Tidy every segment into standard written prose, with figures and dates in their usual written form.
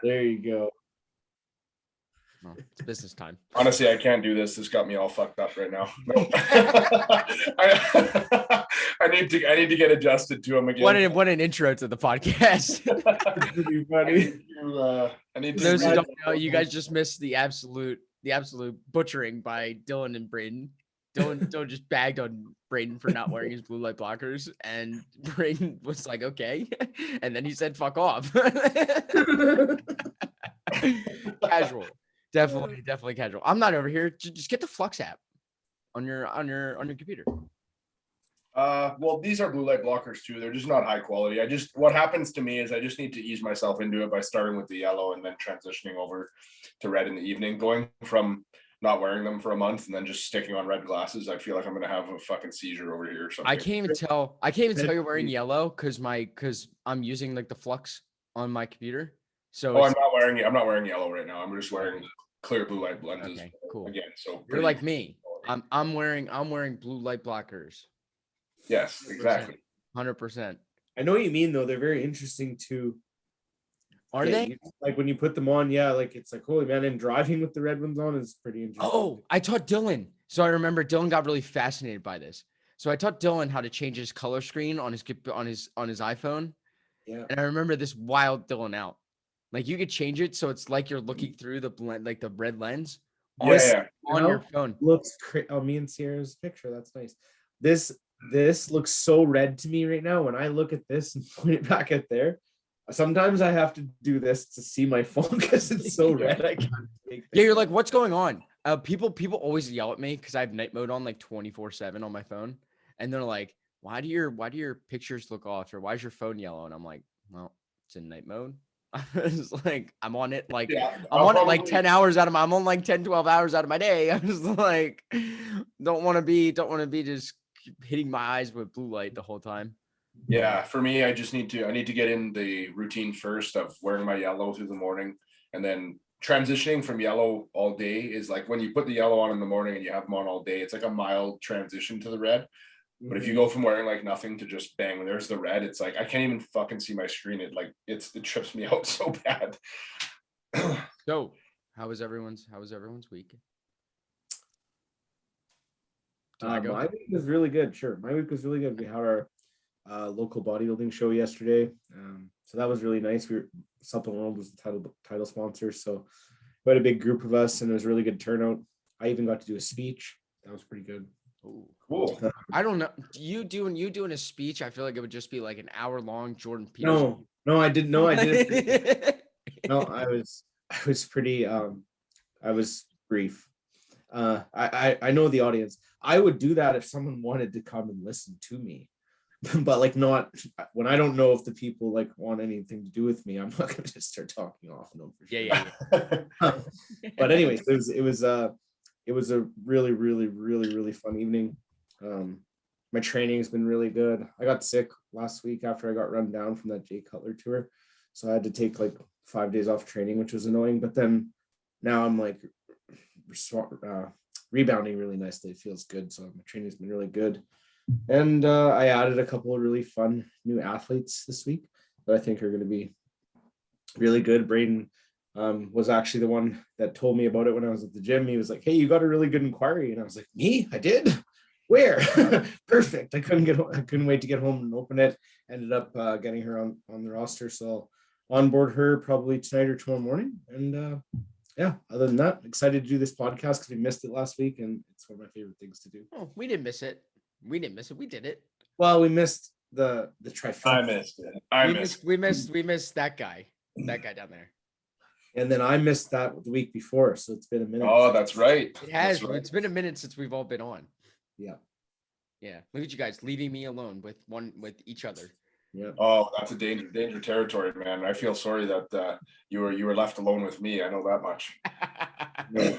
There you go. Well, it's business time. Honestly, I can't do this. This got me all fucked up right now. I need to get adjusted to him again. What an intro to the podcast. Pretty funny. I need to. Those who don't know, you guys just missed the absolute butchering by Dillon and Braeden. Dillon just bagged on Braeden for not wearing his blue light blockers, and Braeden was like, okay, and then he said, "Fuck off." Casual, definitely casual. I'm not over here. Just get the Flux app on your computer. Well, these are blue light blockers too. They're just not high quality. What happens to me is I just need to ease myself into it by starting with the yellow and then transitioning over to red in the evening. Going from not wearing them for a month and then just sticking on red glasses, I feel like I'm gonna have a fucking seizure over here or something. I can't even tell you're wearing yellow because I'm using like the Flux on my computer. So I'm not wearing yellow right now. I'm just wearing clear blue light lenses. Okay, cool. Again, so you're like me. I'm wearing blue light blockers. Yes, exactly. 100%. I know what you mean though. They're very interesting too. Are they? Like when you put them on, yeah, like it's like, holy man, and driving with the red ones on is pretty interesting. Oh, I taught Dillon. So I remember Dillon got really fascinated by this. So I taught Dillon how to change his color screen on his iPhone. Yeah. And I remember this wild Dillon out. Like you could change it so it's like you're looking through the blend, like the red lens on your phone. Looks me and Sierra's picture. That's nice. This looks so red to me right now. When I look at this and point it back at there, sometimes I have to do this to see my phone because it's so red. I can't take Yeah, you're like, what's going on? People always yell at me because I have night mode on like 24/7 on my phone, and they're like, why do your pictures look off, or why is your phone yellow? And I'm like, well, it's in night mode. It's like I'm on it like I'm on it like 10 hours out of my I'm on like 10 12 hours out of my day. I'm just like don't want to be just hitting my eyes with blue light the whole time. Yeah, for me, I need to get in the routine first of wearing my yellow through the morning, and then transitioning from yellow all day is like when you put the yellow on in the morning and you have them on all day, it's like a mild transition to the red. But if you go from wearing like nothing to just bang, there's the red, it's like I can't even fucking see my screen. It trips me out so bad. So how was everyone's week? My week was really good. Sure. My week was really good. We had our local bodybuilding show yesterday. So that was really nice. Supplement World was the title sponsor. So we had a big group of us and it was a really good turnout. I even got to do a speech. That was pretty good. Ooh, cool. I don't know. You doing a speech, I feel like it would just be like an hour long Jordan Peterson. No, I didn't. No, I didn't. No, I was pretty I was brief. I know the audience. I would do that if someone wanted to come and listen to me. But like not when I don't know if the people like want anything to do with me, I'm not gonna just start talking off and over. Yeah. But anyways, it was a really, really, really, really fun evening. My training has been really good. I got sick last week after I got run down from that Jay Cutler tour. So I had to take like 5 days off training, which was annoying. But then now I'm like rebounding really nicely. It feels good. So my training's been really good. And I added a couple of really fun new athletes this week that I think are going to be really good. Braeden was actually the one that told me about it when I was at the gym. He was like, hey, you got a really good inquiry. And I was like, me? I did? Where? Perfect. I couldn't wait to get home and open it. Ended up getting her on the roster. So I'll onboard her probably tonight or tomorrow morning. And yeah, other than that, excited to do this podcast because we missed it last week. And it's one of my favorite things to do. Oh, we didn't miss it. We did it. Well, we missed the trifecta. I missed it. We missed that guy down there. And then I missed that the week before, so it's been a minute. Oh, that's right. It has. Right. It's been a minute since we've all been on. Yeah. Look at you guys leaving me alone with each other. Yeah. Oh, that's a danger territory, man. I feel sorry that you were left alone with me. I know that much. Yeah.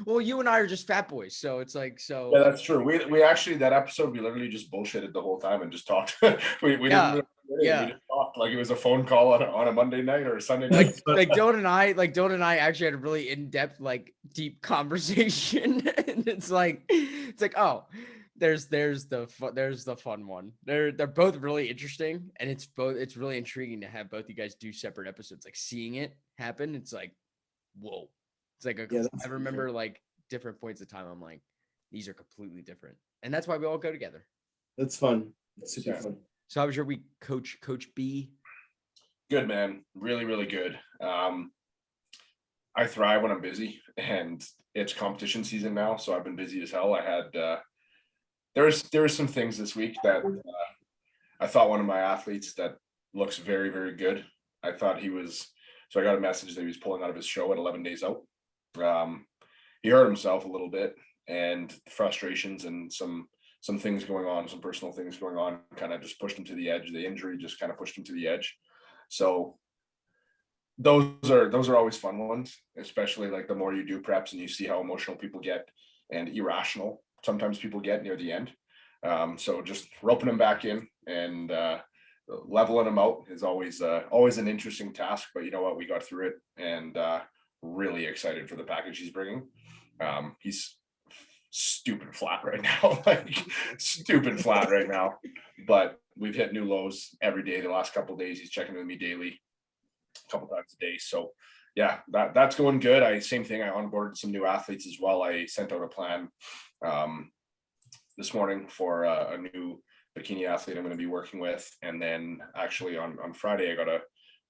Well, you and I are just fat boys, so it's like so. Yeah, that's true. We actually that episode we literally just bullshitted the whole time and just talked. we didn't. We just talked like it was a phone call on a Monday night or a Sunday night. Like Dillon and I actually had a really in-depth, like deep conversation. And it's like, oh, there's the fun one. They're both really interesting, and it's really intriguing to have both you guys do separate episodes. Like seeing it happen, it's like, whoa. It's like Yeah, I remember like different points of time. I'm like, these are completely different, and that's why we all go together. that's fun. It's super Yeah. fun. So how was your week, Coach B? Good, man. Really, really good. I thrive when I'm busy, and it's competition season now, so I've been busy as hell. I had there was some things this week that I thought one of my athletes that looks very, very good. I thought he was. So I got a message that he was pulling out of his show at 11 days out. He hurt himself a little bit, and frustrations and some things going on, some personal things going on, kind of just pushed him to the edge. The injury just kind of pushed him to the edge. So those are always fun ones, especially like the more you do preps and you see how emotional people get and irrational sometimes people get near the end. So just roping them back in and leveling them out is always an interesting task. But you know what, we got through it, and really excited for the package he's bringing. He's stupid flat right now, like stupid flat right now. But we've hit new lows every day. The last couple of days, he's checking with me daily, a couple times a day. So yeah, that's going good. Same thing. I onboarded some new athletes as well. I sent out a plan this morning for a new bikini athlete I'm going to be working with. And then actually on Friday, I got a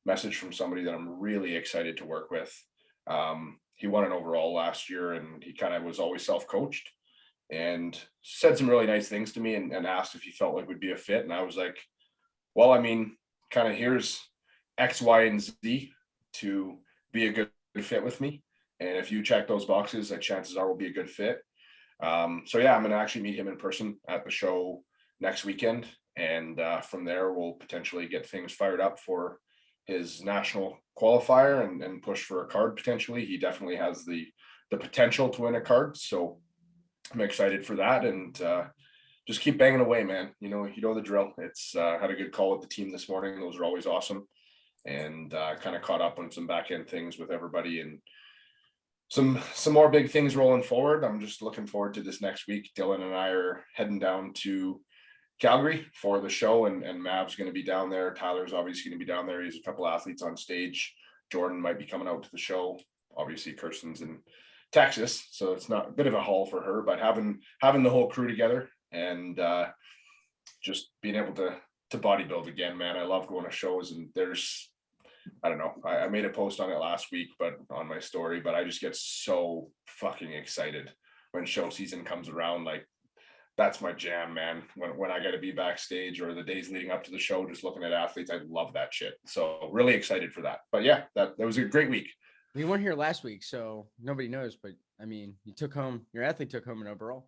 message from somebody that I'm really excited to work with. He won an overall last year, and he kind of was always self-coached and said some really nice things to me, and asked if he felt like would be a fit. And I was like, well, I mean, kind of here's X, Y, and Z to be a good fit with me. And if you check those boxes, like chances are we'll be a good fit. So yeah, I'm going to actually meet him in person at the show next weekend. And from there, we'll potentially get things fired up for his national qualifier and push for a card potentially. He definitely has the potential to win a card. So I'm excited for that, and just keep banging away, man. You know the drill. It's had a good call with the team this morning. Those are always awesome. And kind of caught up on some back end things with everybody, and some more big things rolling forward. I'm just looking forward to this next week. Dillon and I are heading down to Calgary for the show, and Mav's going to be down there. Tyler's obviously going to be down there. He's a couple athletes on stage. Jordan might be coming out to the show. Obviously, Kirsten's in Texas, so it's not a bit of a haul for her, but having the whole crew together and just being able to bodybuild again, man. I love going to shows, and I don't know. I made a post on it last week, but on my story, but I just get so fucking excited when show season comes around. Like, that's my jam, man. When I got to be backstage or the days leading up to the show, just looking at athletes, I love that shit. So really excited for that. But yeah, that was a great week. We weren't here last week, so nobody knows. But I mean, your athlete took home an overall.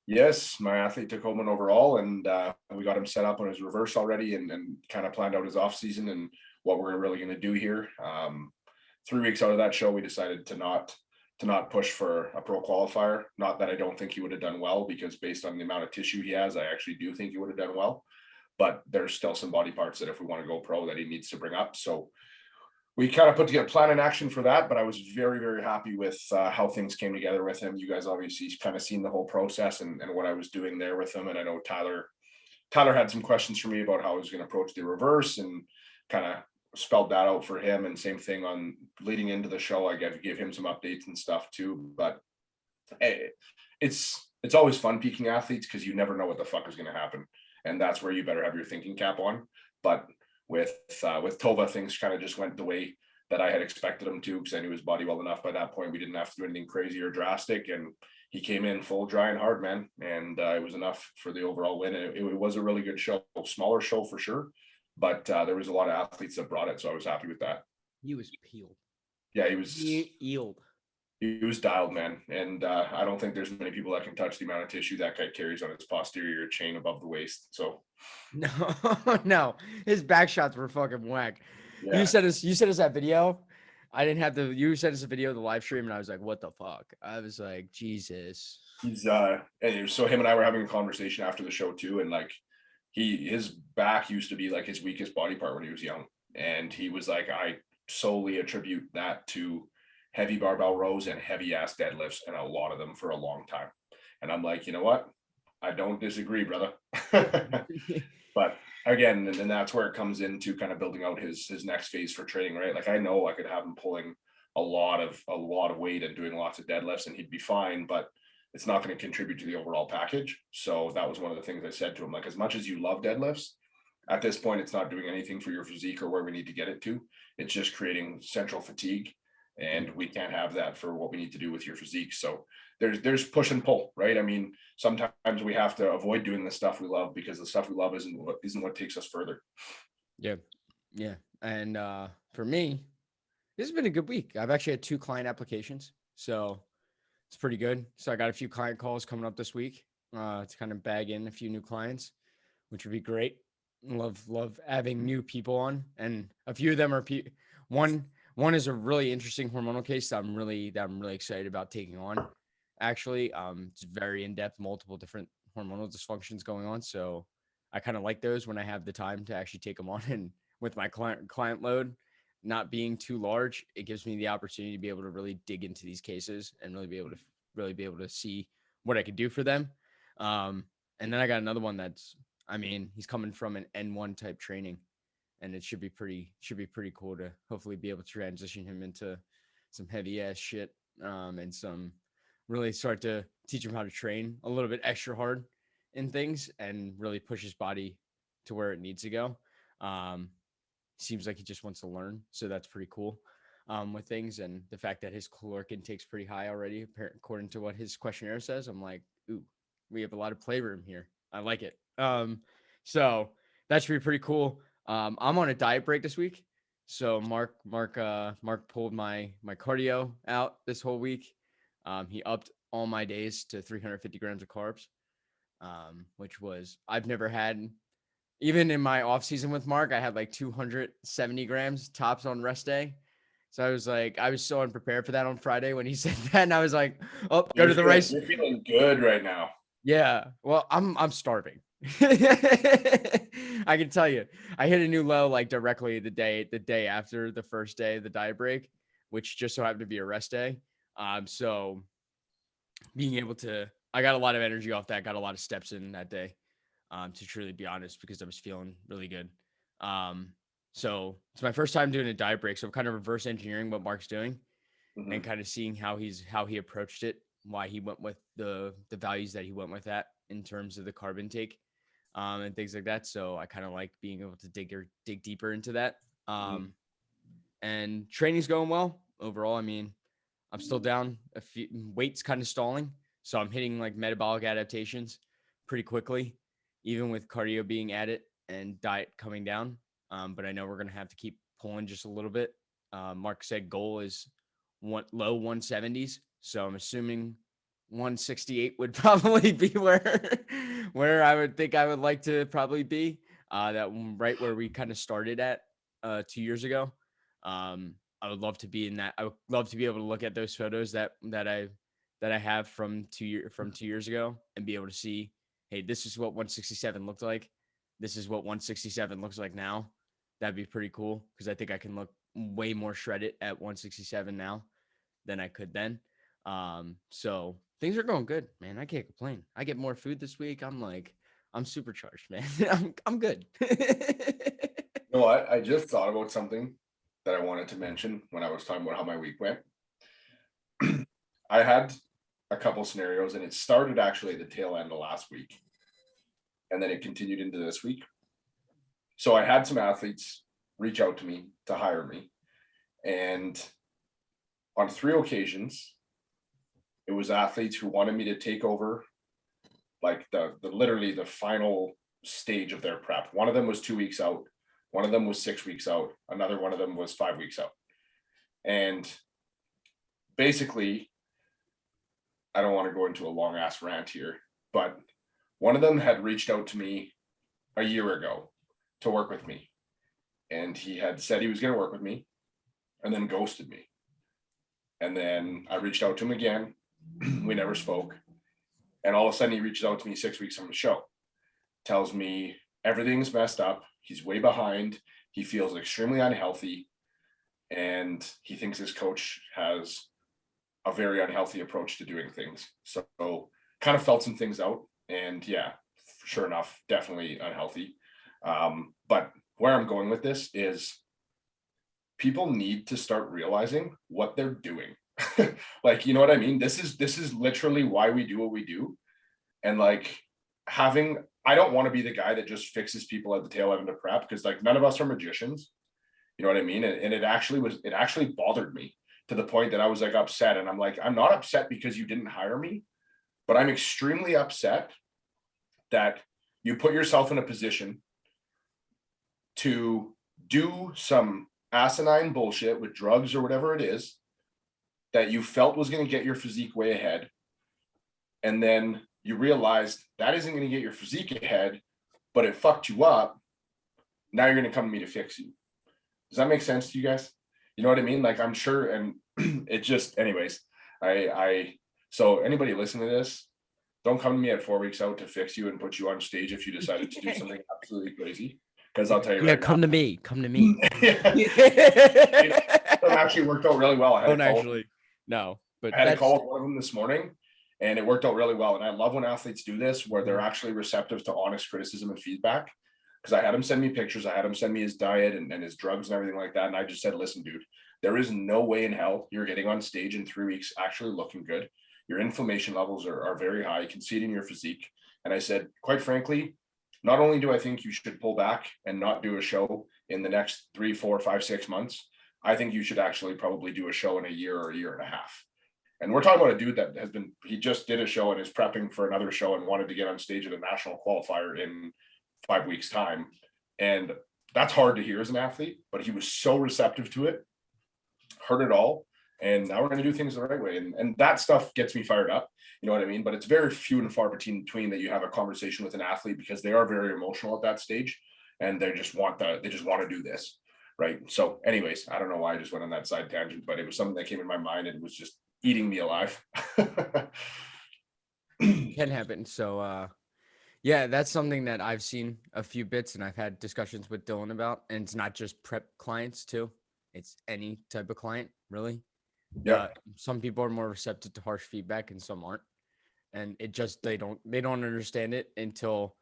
Yes, my athlete took home an overall, and we got him set up on his reverse already, and kind of planned out his off season and what we're really going to do here. 3 weeks out of that show, we decided to not push for a pro qualifier. Not that I don't think he would have done well, because based on the amount of tissue he has, I actually do think he would have done well. But there's still some body parts that if we want to go pro that he needs to bring up. So we kind of put together a plan in action for that, but I was very, very happy with how things came together with him. You guys obviously kind of seen the whole process and what I was doing there with him. And I know Tyler had some questions for me about how I was going to approach the reverse, and kind of spelled that out for him. And same thing on leading into the show. I got to give him some updates and stuff too. But hey, it's always fun peaking athletes, because you never know what the fuck is going to happen. And that's where you better have your thinking cap on. But with Tova, things kind of just went the way that I had expected them to, because I knew his body well enough by that point. We didn't have to do anything crazy or drastic, and he came in full dry and hard, man. And it was enough for the overall win. And it was a really good show, smaller show for sure, but there was a lot of athletes that brought it, so I was happy with that. He was peeled. Yeah, he was peeled. He was dialed, man. And I don't think there's many people that can touch the amount of tissue that guy carries on his posterior chain above the waist. So no, his back shots were fucking whack. yeah. You sent us that video. I didn't have you sent us a video of the live stream, and I was like, what the fuck? I was like, Jesus. He's so him and I were having a conversation after the show too, and like his back used to be like his weakest body part when he was young, and he was like, I solely attribute that to heavy barbell rows and heavy ass deadlifts, and a lot of them for a long time. And I'm like, you know what? I don't disagree, brother. But again, and then that's where it comes into kind of building out his next phase for training, right? Like I know I could have him pulling a lot of weight and doing lots of deadlifts and he'd be fine, but it's not going to contribute to the overall package. So that was one of the things I said to him, like, as much as you love deadlifts, at this point, it's not doing anything for your physique or where we need to get it to. It's just creating central fatigue. And we can't have that for what we need to do with your physique. So there's push and pull, right? I mean, sometimes we have to avoid doing the stuff we love because the stuff we love isn't what takes us further. Yeah. And for me, this has been a good week. I've actually had 2 client applications, so it's pretty good. So I got a few client calls coming up this week to kind of bag in a few new clients, which would be great. Love having new people on, and a few of them are one is a really interesting hormonal case that I'm really excited about taking on. Actually, it's very in depth, multiple different hormonal dysfunctions going on. So I kind of like those when I have the time to actually take them on. And with my client load not being too large, it gives me the opportunity to be able to really dig into these cases and really be able to see what I could do for them. And then I got another one that's, I mean, he's coming from an N1 type training, and it should be pretty cool to hopefully be able to transition him into some heavy ass shit, and some really start to teach him how to train a little bit extra hard in things and really push his body to where it needs to go. Seems like he just wants to learn, so that's pretty cool. With things, and the fact that his caloric intake's pretty high already, according to what his questionnaire says, I'm like, ooh, we have a lot of playroom here. I like it. So that should be pretty cool. I'm on a diet break this week. So Mark pulled my cardio out this whole week. He upped all my days to 350 grams of carbs, which was, I've never had, even in my off season with Mark, I had like 270 grams tops on rest day. So I was so unprepared for that on Friday when he said that. And I was like, oh, go to the rice. You're feeling good right now. Yeah. Well, I'm starving. I can tell you, I hit a new low like directly the day after the first day of the diet break, which just so happened to be a rest day. So being able to, I got a lot of energy off that, got a lot of steps in that day, to truly be honest, because I was feeling really good. So it's my first time doing a diet break. So I'm kind of reverse engineering what Mark's doing and kind of seeing how he approached it, why he went with the values that he went with that in terms of the carb intake, and things like that. So I kind of like being able to dig deeper into that. And training's going well overall. I mean, I'm still down a few, weight's kind of stalling. So I'm hitting like metabolic adaptations pretty quickly, even with cardio being added and diet coming down. But I know we're going to have to keep pulling just a little bit. Mark said goal is low 170s. So I'm assuming 168 would probably be where I would think I would like to probably be. That right where we kind of started at 2 years ago. I would love to be in that. I would love to be able to look at those photos that I have from 2 years ago and be able to see, hey, this is what 167 looked like. This is what 167 looks like now. That'd be pretty cool because I think I can look way more shredded at 167 now than I could then. So things are going good, man. I can't complain. I get more food this week. I'm supercharged, man. I'm good. No, I just thought about something that I wanted to mention when I was talking about how my week went. I had a couple scenarios, and it started actually at the tail end of last week, and then it continued into this week. So I had some athletes reach out to me to hire me, and on 3 occasions, it was athletes who wanted me to take over like the literally the final stage of their prep. One of them was 2 weeks out. One of them was 6 weeks out. Another one of them was 5 weeks out. And basically, I don't want to go into a long ass rant here, but one of them had reached out to me a year ago to work with me. And he had said he was going to work with me and then ghosted me. And then I reached out to him again. We never spoke. And all of a sudden he reaches out to me 6 weeks from the show, tells me everything's messed up. He's way behind. He feels extremely unhealthy. And he thinks his coach has a very unhealthy approach to doing things. So kind of felt some things out. And yeah, sure enough, definitely unhealthy. But where I'm going with this is people need to start realizing what they're doing. Like, you know what I mean? This is literally why we do what we do. And like I don't want to be the guy that just fixes people at the tail end of prep, because like none of us are magicians. You know what I mean? And it actually bothered me to the point that I was like upset. And I'm like, I'm not upset because you didn't hire me, but I'm extremely upset that you put yourself in a position to do some asinine bullshit with drugs or whatever it is that you felt was going to get your physique way ahead. And then you realized that isn't going to get your physique ahead, but it fucked you up. Now you're going to come to me to fix you. Does that make sense to you guys? You know what I mean? Like, I'm sure. And it just, anyways, so anybody listening to this, don't come to me at 4 weeks out to fix you and put you on stage if you decided to do something absolutely crazy. Because I'll tell you, Yeah, right come now, to me. Come to me. it actually worked out really well. Don't actually. No, but I had a call with one of them this morning, and it worked out really well. And I love when athletes do this, where they're actually receptive to honest criticism and feedback. Because I had him send me pictures, I had him send me his diet and his drugs and everything like that. And I just said, listen, dude, there is no way in hell you're getting on stage in 3 weeks actually looking good. Your inflammation levels are very high. You can see it in your physique. And I said, quite frankly, not only do I think you should pull back and not do a show in the next 3, 4, 5, 6 months, I think you should actually probably do a show in a year or a year and a half. And we're talking about a dude that he just did a show and is prepping for another show and wanted to get on stage at a national qualifier in 5 weeks' time. And that's hard to hear as an athlete, but he was so receptive to it, heard it all. And now we're going to do things the right way. And that stuff gets me fired up. You know what I mean? But it's very few and far between that you have a conversation with an athlete, because they are very emotional at that stage and they just want to do this. Right. So anyways, I don't know why I just went on that side tangent, but it was something that came in my mind and it was just eating me alive. Can happen. So, yeah, that's something that I've seen a few bits and I've had discussions with Dillon about. And it's not just prep clients too. It's any type of client, really. Yeah. Some people are more receptive to harsh feedback and some aren't. And it just, they don't understand it until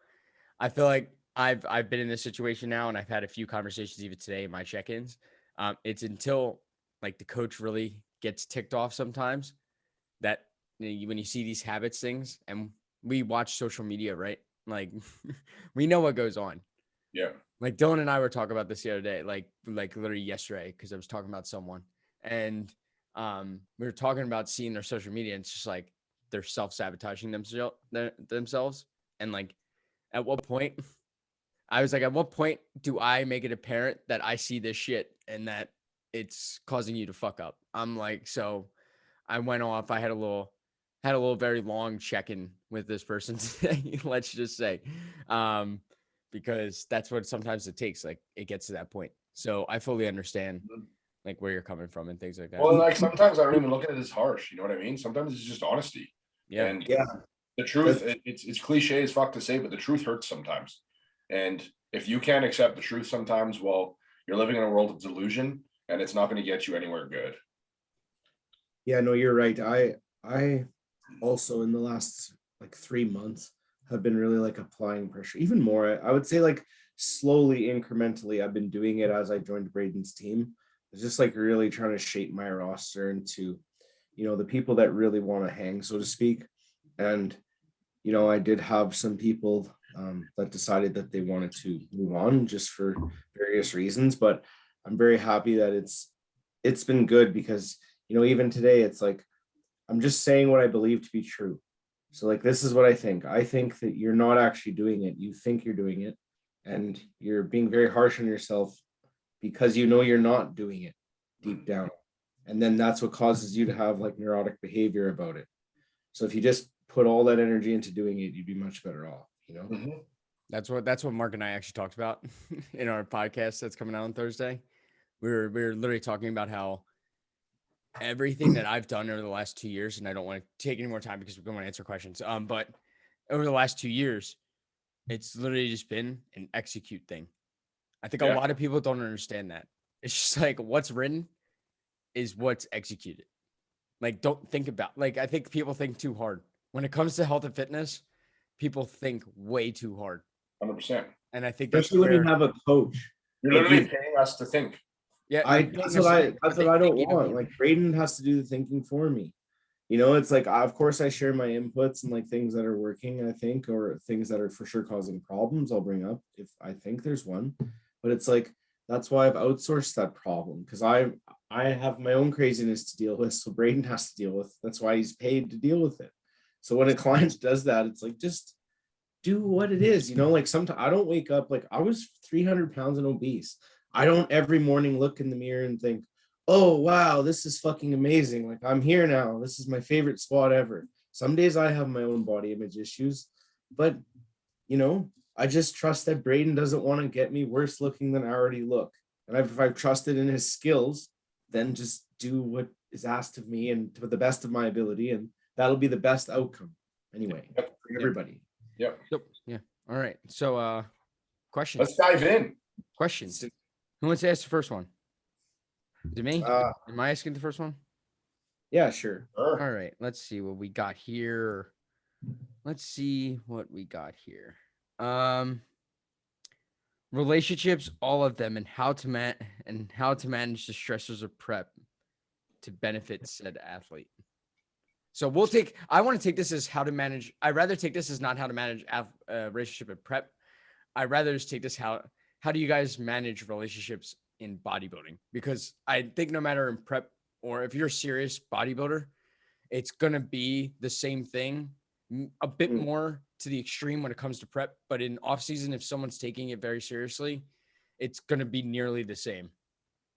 I feel like I've been in this situation now and I've had a few conversations even today in my check-ins. It's until like the coach really gets ticked off sometimes that when you see these habits things, and we watch social media, right? Like we know what goes on. Yeah. Like Dillon and I were talking about this the other day, like literally yesterday, because I was talking about someone and we were talking about seeing their social media and it's just like they're self-sabotaging themselves. And like at what point I was like, at what point do I make it apparent that I see this shit and that it's causing you to fuck up? I'm like, so I went off. I had a little very long check-in with this person today, let's just say, because that's what sometimes it takes. Like it gets to that point. So I fully understand like where you're coming from and things like that. Well, like sometimes I don't even look at it as harsh. You know what I mean? Sometimes it's just honesty. Yeah. And Yeah. the truth, it's cliche as fuck to say, but the truth hurts sometimes. And if you can't accept the truth sometimes, well, you're living in a world of delusion and it's not going to get you anywhere good. Yeah, no, you're right. I also in the last like 3 months have been really like applying pressure even more. I would say like slowly, incrementally, I've been doing it as I joined Braeden's team. It's just like really trying to shape my roster into, the people that really want to hang, so to speak. And, I did have some people that decided that they wanted to move on just for various reasons, but I'm very happy that it's been good because, even today, it's like, I'm just saying what I believe to be true. So like, this is what I think. I think that you're not actually doing it. You think you're doing it and you're being very harsh on yourself because you're not doing it deep down. And then that's what causes you to have like neurotic behavior about it. So if you just put all that energy into doing it, you'd be much better off, Mm-hmm. That's what Mark and I actually talked about in our podcast that's coming out on Thursday. We were literally talking about how everything that I've done over the last 2 years, and I don't want to take any more time because we're going to answer questions. But over the last 2 years, it's literally just been an execute thing. I think a lot of people don't understand that. It's just like what's written is what's executed. Like, don't think about, like, I think people think too hard when it comes to health and fitness. people think way too hard. 100%. And I think that's Especially when you where, have a coach. You're Like, literally you- paying us to think. yeah, that's what I don't want. Like, Braeden has to do the thinking for me. You know, it's like, of course I share my inputs and like things that are working, I think, or things that are for sure causing problems I'll bring up if I think there's one. But it's like, that's why I've outsourced that problem, because I have my own craziness to deal with, so Braeden has to deal with. That's why he's paid to deal with it. So when a client does that, it's like, just do what it is, you know. Like, sometimes I don't wake up, like, I was 300 pounds and obese. I don't every morning look in the mirror and think, oh wow, this is fucking amazing, like I'm here now, this is my favorite spot ever. Some days I have my own body image issues, but you know, I just trust that Braeden doesn't want to get me worse looking than I already look. And if I've trusted in his skills, then just do what is asked of me and to the best of my ability, and that'll be the best outcome anyway for everybody. Yep. Yeah. All right. So questions. Let's dive in. Questions. Who wants to ask the first one? Is it me? Am I asking the first one? Yeah, sure. Sure. All right. Let's see what we got here. Relationships, all of them, and how to manage the stressors of prep to benefit said athlete. So I want to take this as how to manage. I'd rather take this as not how to manage relationship and prep. I'd rather just take this how do you guys manage relationships in bodybuilding? Because I think no matter in prep or if you're a serious bodybuilder, it's going to be the same thing, a bit more to the extreme when it comes to prep. But in off season, if someone's taking it very seriously, it's going to be nearly the same.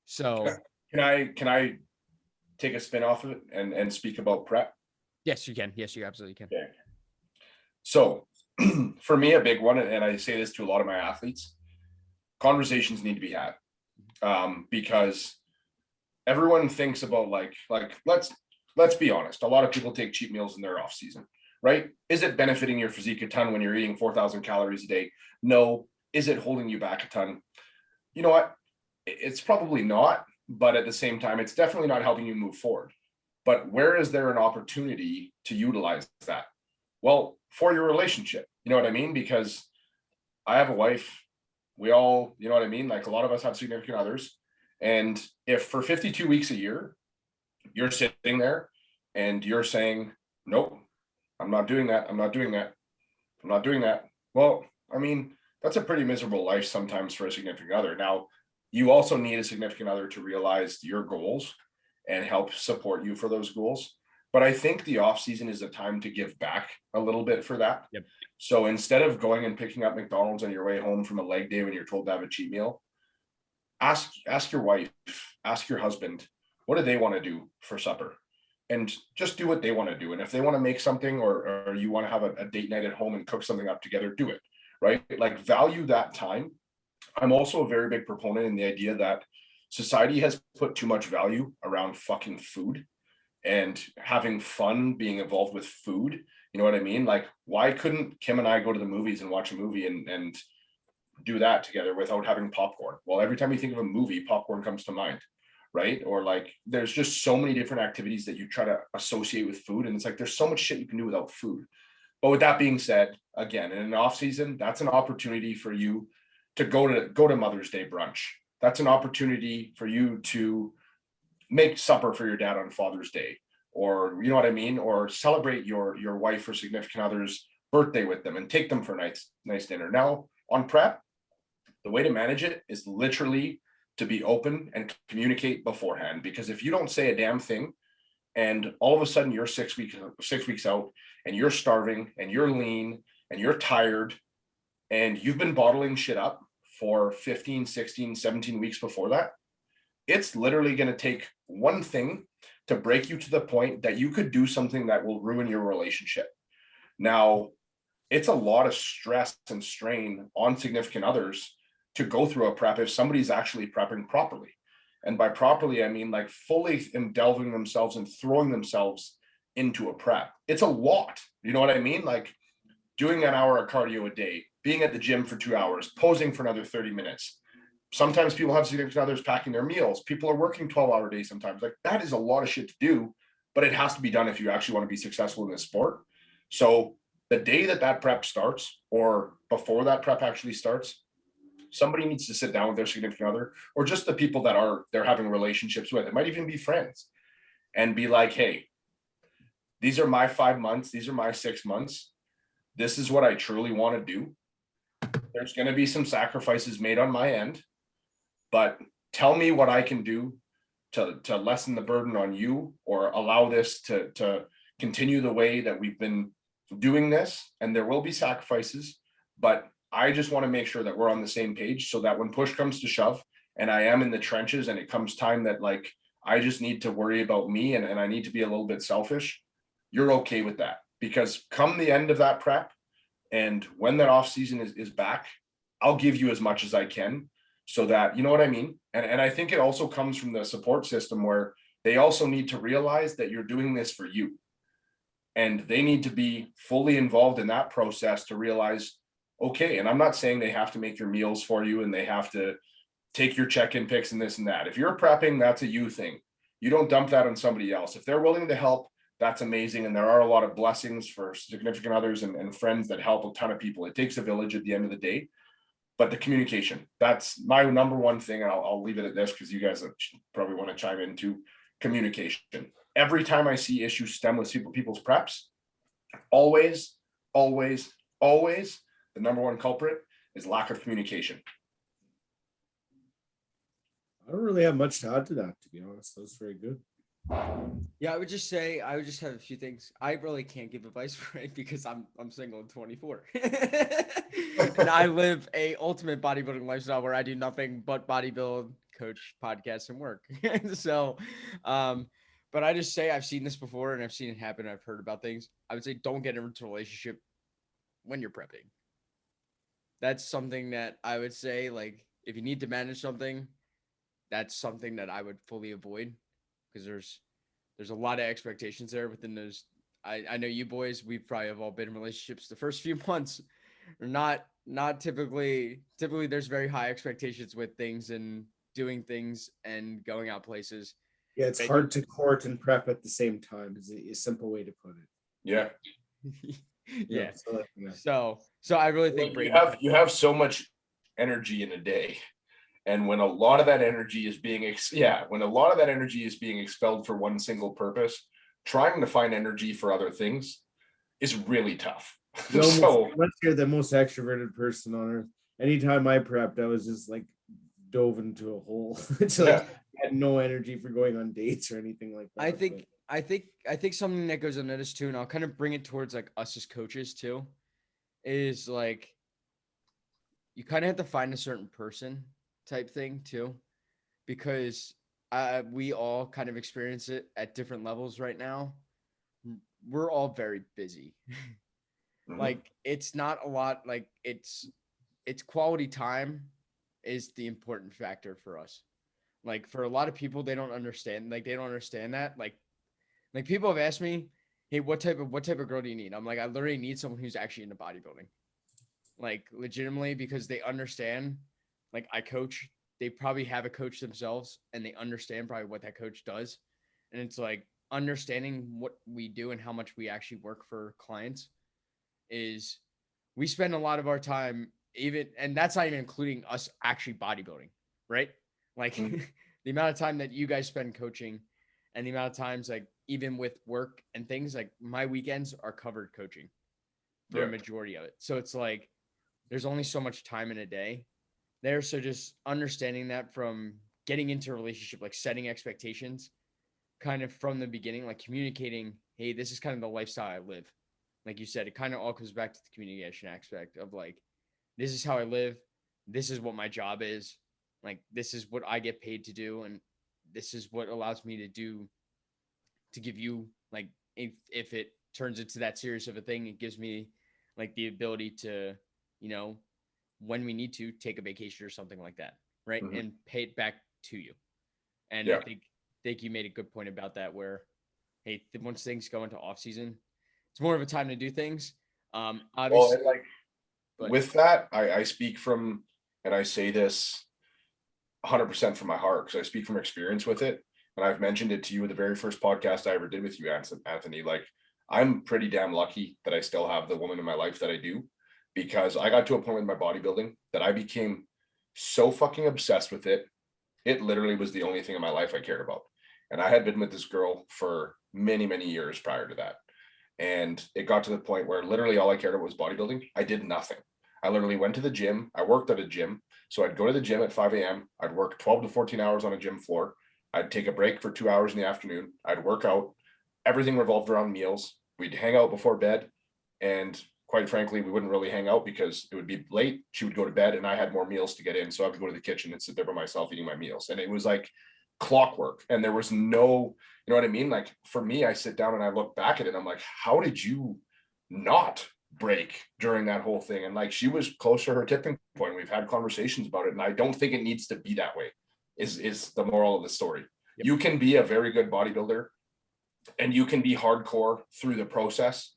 So can I take a spin off of it and speak about prep? Yes, you can. Yes, you absolutely can. Okay. So for me, a big one, and I say this to a lot of my athletes, conversations need to be had, because everyone thinks about like let's be honest. A lot of people take cheat meals in their off season, right? Is it benefiting your physique a ton when you're eating 4,000 calories a day? No. Is it holding you back a ton? You know what? It's probably not, but at the same time, it's definitely not helping you move forward. But where is there an opportunity to utilize that? Well, for your relationship, you know what I mean? Because I have a wife, we all, you know what I mean? Like, a lot of us have significant others. And if for 52 weeks a year, you're sitting there and you're saying, nope, I'm not doing that. I'm not doing that. I'm not doing that. Well, I mean, that's a pretty miserable life sometimes for a significant other. Now, you also need a significant other to realize your goals and help support you for those goals. But I think the off season is a time to give back a little bit for that. Yep. So instead of going and picking up McDonald's on your way home from a leg day when you're told to have a cheat meal, ask your wife, ask your husband, what do they want to do for supper? And just do what they want to do. And if they want to make something, or you want to have a date night at home and cook something up together, do it, right? Like, value that time. I'm also a very big proponent in the idea that society has put too much value around fucking food and having fun being involved with food. You know what I mean? Like, why couldn't Kim and I go to the movies and watch a movie and do that together without having popcorn? Well, every time you think of a movie, popcorn comes to mind, right? Or like, there's just so many different activities that you try to associate with food. And it's like, there's so much shit you can do without food. But with that being said, again, in an off season, that's an opportunity for you to go to Mother's Day brunch. That's an opportunity for you to make supper for your dad on Father's Day, or, you know what I mean? Or celebrate your wife or significant other's birthday with them and take them for a nice dinner. Now, on prep, the way to manage it is literally to be open and communicate beforehand. Because if you don't say a damn thing, and all of a sudden you're 6 weeks out and you're starving and you're lean and you're tired and you've been bottling shit up for 15, 16, 17 weeks before that, it's literally going to take one thing to break you to the point that you could do something that will ruin your relationship. Now, it's a lot of stress and strain on significant others to go through a prep if somebody's actually prepping properly. And by properly, I mean like fully delving themselves and throwing themselves into a prep. It's a lot. You know what I mean? Like, doing an hour of cardio a day, being at the gym for 2 hours, posing for another 30 minutes. Sometimes people have significant others packing their meals. People are working 12-hour days sometimes. Like, that is a lot of shit to do, but it has to be done if you actually want to be successful in this sport. So the day that prep starts, or before that prep actually starts, somebody needs to sit down with their significant other, or just the people that they're having relationships with. It might even be friends, and be like, hey, these are my 5 months. These are my 6 months. This is what I truly want to do. There's going to be some sacrifices made on my end, but tell me what I can do to lessen the burden on you, or allow this to continue the way that we've been doing this. And there will be sacrifices, but I just want to make sure that we're on the same page, so that when push comes to shove and I am in the trenches and it comes time that like I just need to worry about me and I need to be a little bit selfish, you're okay with that. Because come the end of that prep, and when that off season is back, I'll give you as much as I can, so that, you know what I mean? And I think it also comes from the support system, where they also need to realize that you're doing this for you. And they need to be fully involved in that process to realize, okay, and I'm not saying they have to make your meals for you and they have to take your check-in pics and this and that. If you're prepping, that's a you thing. You don't dump that on somebody else. If they're willing to help, that's amazing. And there are a lot of blessings for significant others and friends that help a ton of people. It takes a village at the end of the day. But the communication, that's my number one thing. And I'll leave it at this, because you guys probably want to chime in too. Communication. Every time I see issues stem with people's preps, always, always, always, the number one culprit is lack of communication. I don't really have much to add to that, to be honest. That was very good. Yeah, I would just have a few things. I really can't give advice for it, because I'm single and 24. And I live a ultimate bodybuilding lifestyle where I do nothing but bodybuild, coach, podcasts, and work. So, but I just say, I've seen this before and I've seen it happen. I've heard about things. I would say, don't get into a relationship when you're prepping. That's something that I would say, like, if you need to manage something, that's something that I would fully avoid, because there's a lot of expectations there within those. I know you boys, we probably have all been in relationships. The first few months are not typically there's very high expectations with things and doing things and going out places. Yeah, it's hard to court and prep at the same time, is a simple way to put it. Yeah. Yeah. Yeah. So I really think you have so much energy in a day. And when a lot of that energy is being expelled for one single purpose, trying to find energy for other things is really tough. Unless you're the most extroverted person on earth, anytime I prepped, I was just like dove into a hole. I had no energy for going on dates or anything like that. I think something that goes unnoticed too, and I'll kind of bring it towards like us as coaches too, is like you kind of have to find a certain person type thing too, because we all kind of experience it at different levels right now. We're all very busy. Like, it's not a lot, like it's quality time is the important factor for us. Like, for a lot of people, they don't understand that. Like people have asked me, hey, what type of girl do you need? I'm like, I literally need someone who's actually into bodybuilding. Like, legitimately, because they understand, like, I coach, they probably have a coach themselves and they understand probably what that coach does. And it's like understanding what we do and how much we actually work for clients is we spend a lot of our time and that's not even including us actually bodybuilding, right? Like the amount of time that you guys spend coaching and the amount of times, like, even with work and things, like my weekends are covered coaching for a majority of it. So it's like, there's only so much time in a day there. So just understanding that from getting into a relationship, like setting expectations kind of from the beginning, like communicating, hey, this is kind of the lifestyle I live. Like you said, it kind of all comes back to the communication aspect of like, this is how I live. This is what my job is. Like, this is what I get paid to do. And this is what allows me to give you, like, if it turns into that serious of a thing, it gives me like the ability to, you know, when we need to take a vacation or something like that. Right. And pay it back to you. And I think you made a good point about that, where, hey, once things go into off season, it's more of a time to do things. Obviously, with that, I speak from, and I say this 100% from my heart, because I speak from experience with it. And I've mentioned it to you in the very first podcast I ever did with you, Anthony. Like, I'm pretty damn lucky that I still have the woman in my life that I do, because I got to a point with my bodybuilding that I became so fucking obsessed with it. It literally was the only thing in my life I cared about. And I had been with this girl for many, many years prior to that. And it got to the point where literally all I cared about was bodybuilding. I did nothing. I literally went to the gym. I worked at a gym. So I'd go to the gym at 5 a.m. I'd work 12 to 14 hours on a gym floor. I'd take a break for 2 hours in the afternoon. I'd work out. Everything revolved around meals. We'd hang out before bed. And quite frankly, we wouldn't really hang out because it would be late. She would go to bed and I had more meals to get in. So I would go to the kitchen and sit there by myself eating my meals. And it was like clockwork. And there was no, you know what I mean? Like for me, I sit down and I look back at it and I'm like, how did you not break during that whole thing? And like she was close to her tipping point. We've had conversations about it. And I don't think it needs to be that way, is the moral of the story. Yep. You can be a very good bodybuilder and you can be hardcore through the process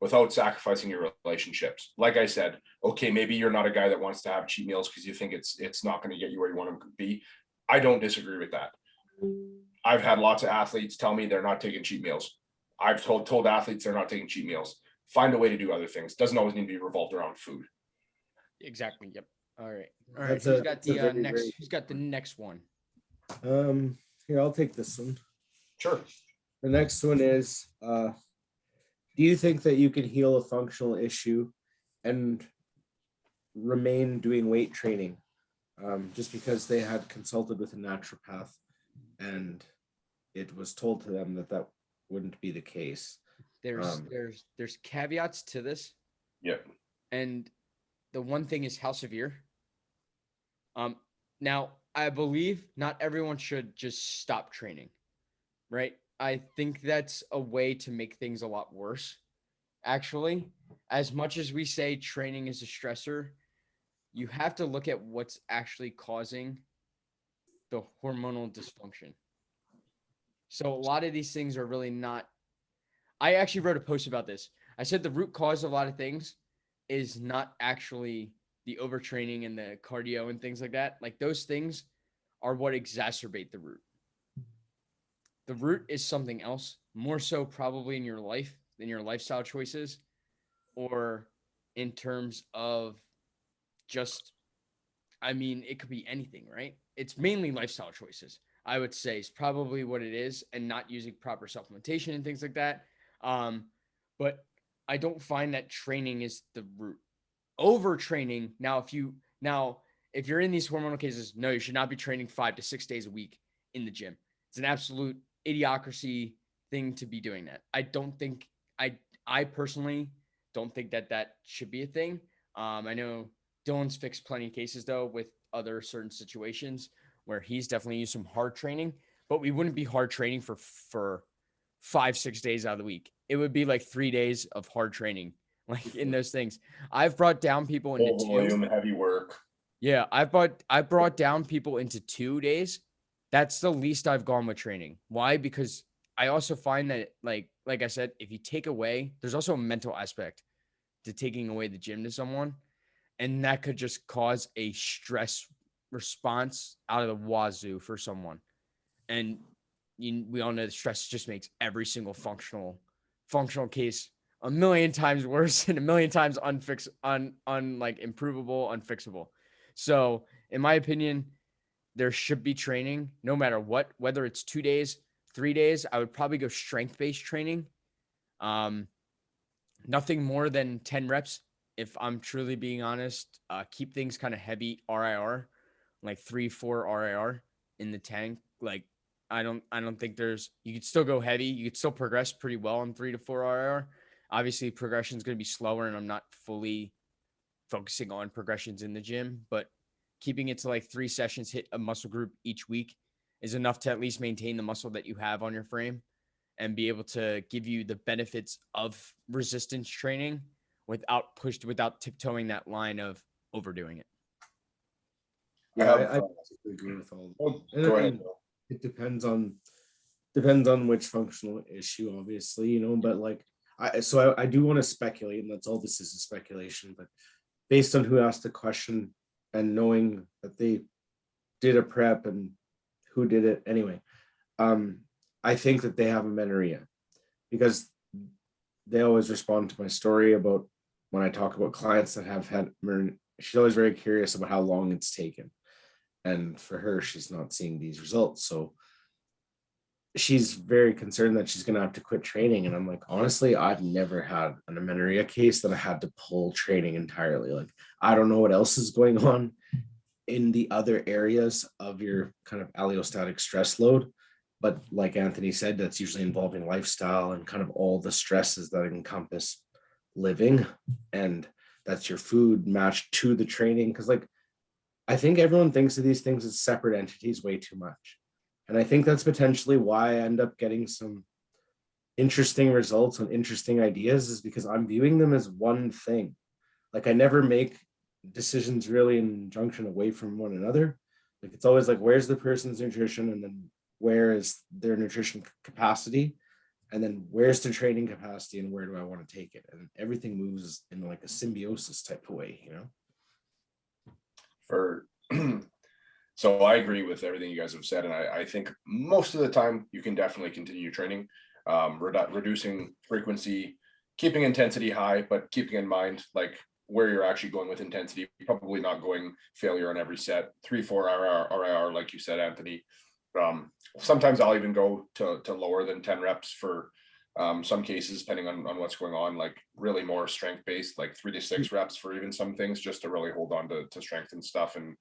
without sacrificing your relationships. Like I said, okay, maybe you're not a guy that wants to have cheat meals because you think it's not going to get you where you want to be. I don't disagree with that. I've had lots of athletes tell me they're not taking cheat meals. I've told athletes they're not taking cheat meals. Find a way to do other things. Doesn't always need to be revolved around food. Exactly. Yep. All right. That's Who's a- got that's a the very, next? very- Who's got the next one? Here, I'll take this one. Sure. The next one is, do you think that you can heal a functional issue and remain doing weight training? Just because they had consulted with a naturopath and it was told to them that that wouldn't be the case. There's caveats to this. Yep. And the one thing is how severe. Now I believe not everyone should just stop training, right? I think that's a way to make things a lot worse. Actually, as much as we say training is a stressor, you have to look at what's actually causing the hormonal dysfunction. So a lot of these things are really not. I actually wrote a post about this. I said the root cause of a lot of things is not actually the overtraining and the cardio and things like that. Like those things are what exacerbate the root. The root is something else, more so probably in your life than your lifestyle choices, or in terms of just, I mean, it could be anything, right? It's mainly lifestyle choices, I would say, is probably what it is, and not using proper supplementation and things like that. But I don't find that training is the root. Overtraining. If you're in these hormonal cases, no, you should not be training 5 to 6 days a week in the gym. It's an absolute idiocracy thing to be doing that. I personally don't think that should be a thing. I know Dillon's fixed plenty of cases though with other certain situations where he's definitely used some hard training, but we wouldn't be hard training for 5-6 days out of the week. It would be like 3 days of hard training, like in those things. I've brought down people into Full volume, heavy work. Yeah, I brought down people into 2 days. That's the least I've gone with training. Why? Because I also find that like I said, if you take away, there's also a mental aspect to taking away the gym to someone, and that could just cause a stress response out of the wazoo for someone. And we all know that stress just makes every single functional case a million times worse and a million times improvable, unfixable. So, in my opinion, there should be training no matter what, whether it's 2 days, 3 days. I would probably go strength-based training. Nothing more than 10 reps. If I'm truly being honest, keep things kind of heavy RIR, like 3-4 RIR in the tank. Like I don't think you could still go heavy. You could still progress pretty well on 3 to 4 RIR. Obviously progression is going to be slower and I'm not fully focusing on progressions in the gym, but keeping it to like 3 sessions, hit a muscle group each week is enough to at least maintain the muscle that you have on your frame and be able to give you the benefits of resistance training without tiptoeing that line of overdoing it. Yeah, I agree with all that. Oh, And go I ahead. mean, it depends on which functional issue, obviously, but like I do want to speculate, and that's all this is speculation, but based on who asked the question and knowing that they did a prep and who did it anyway, I think that they have amenorrhea because they always respond to my story about when I talk about clients that have had, she's always very curious about how long it's taken. And for her, she's not seeing these results. So she's very concerned that she's going to have to quit training. And I'm like, honestly, I've never had an amenorrhea case that I had to pull training entirely. Like, I don't know what else is going on in the other areas of your kind of allostatic stress load. But like Anthony said, that's usually involving lifestyle and kind of all the stresses that encompass living. And that's your food matched to the training. Cause like, I think everyone thinks of these things as separate entities way too much. And I think that's potentially why I end up getting some interesting results and interesting ideas, is because I'm viewing them as one thing. Like, I never make decisions really in junction away from one another. Like, it's always like, where's the person's nutrition, and then where is their nutrition capacity, and then where's their training capacity, and where do I want to take it? And everything moves in like a symbiosis type of way, you know? For So I agree with everything you guys have said, and I think most of the time you can definitely continue training, reducing frequency, keeping intensity high, but keeping in mind like where you're actually going with intensity. Probably not going failure on every set, 3-4 RIR, like you said, Anthony. Sometimes I'll even go to lower than 10 reps for some cases, depending on what's going on, like really more strength based, like 3 to 6 reps for even some things, just to really hold on to strength and stuff. And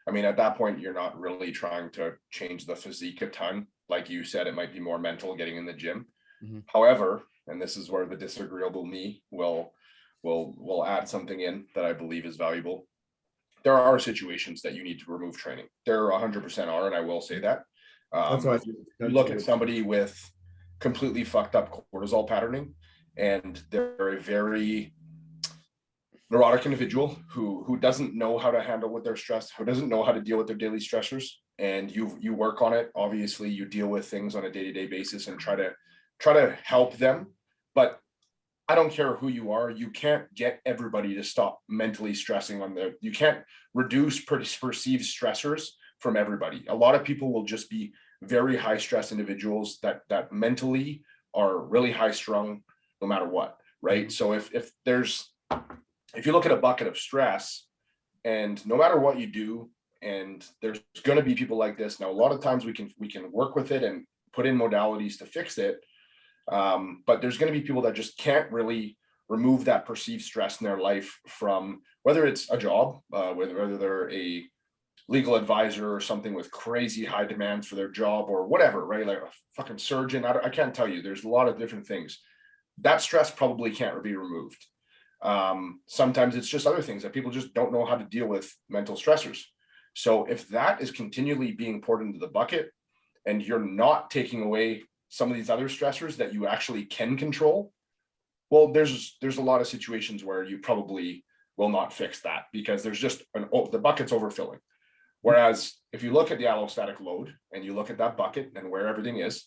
I mean, at that point, you're not really trying to change the physique a ton. Like you said, it might be more mental getting in the gym. Mhm. However, and this is where the disagreeable me will add something in that I believe is valuable. There are situations that you need to remove training. There 100% are, and I will say that. That's why You look at somebody with completely fucked up cortisol patterning, and they're a very neurotic individual who doesn't know how to handle with their stress, who doesn't know how to deal with their daily stressors, and you work on it. Obviously, you deal with things on a day-to-day basis and try to help them. But I don't care who you are, you can't get everybody to stop mentally stressing on their, you can't reduce perceived stressors from everybody. A lot of people will just be very high stress individuals that mentally are really high strung no matter what, right? So if you look at a bucket of stress, and no matter what you do, and there's going to be people like this. Now, a lot of times we can work with it and put in modalities to fix it. But there's going to be people that just can't really remove that perceived stress in their life from, whether it's a job, whether they're a legal advisor or something with crazy high demands for their job or whatever, right? Like a fucking surgeon. I can't tell you. There's a lot of different things. That stress probably can't be removed. Sometimes it's just other things that people just don't know how to deal with mental stressors. So if that is continually being poured into the bucket and you're not taking away some of these other stressors that you actually can control, well, there's a lot of situations where you probably will not fix that because there's just the bucket's overfilling. Whereas if you look at the allostatic load and you look at that bucket and where everything is,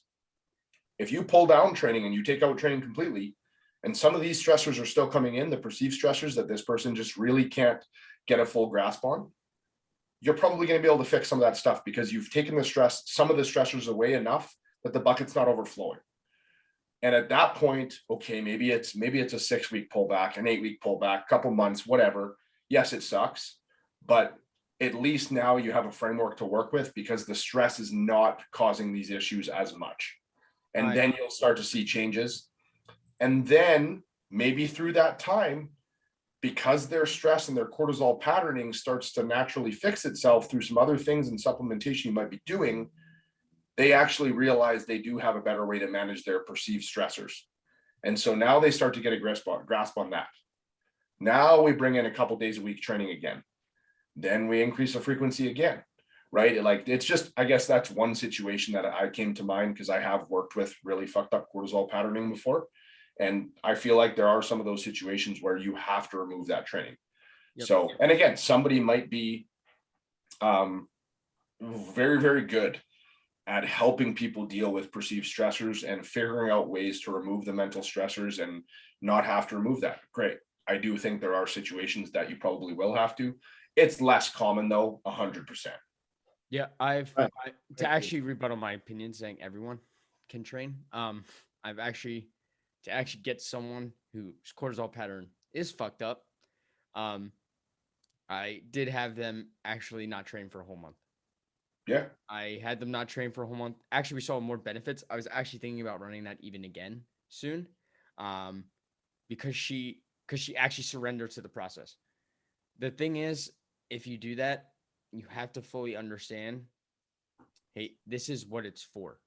if you pull down training and you take out training completely, and some of these stressors are still coming in, the perceived stressors that this person just really can't get a full grasp on, you're probably going to be able to fix some of that stuff because you've taken some of the stressors away enough that the bucket's not overflowing. And at that point, okay, maybe it's a 6-week pullback, an 8-week pullback, couple months, whatever. Yes, it sucks, but at least now you have a framework to work with because the stress is not causing these issues as much. And then you'll start to see changes. And then maybe through that time, because their stress and their cortisol patterning starts to naturally fix itself through some other things and supplementation you might be doing, they actually realize they do have a better way to manage their perceived stressors. And so now they start to get a grasp on that. Now we bring in a couple days a week training again. Then we increase the frequency again, right? Like, it's just, I guess that's one situation that I came to mind because I have worked with really fucked up cortisol patterning before. And I feel like there are some of those situations where you have to remove that training. Yep. So, and again, somebody might be very, very good at helping people deal with perceived stressors and figuring out ways to remove the mental stressors and not have to remove that. Great. I do think there are situations that you probably will have to. It's less common though, 100%. Yeah, to actually rebuttal my opinion saying everyone can train. I've actually to actually get someone whose cortisol pattern is fucked up, I did have them actually not train for a whole month. Yeah. I had them not train for a whole month. Actually, we saw more benefits. I was actually thinking about running that even again soon, because she actually surrendered to the process. The thing is, if you do that, you have to fully understand, hey, this is what it's for.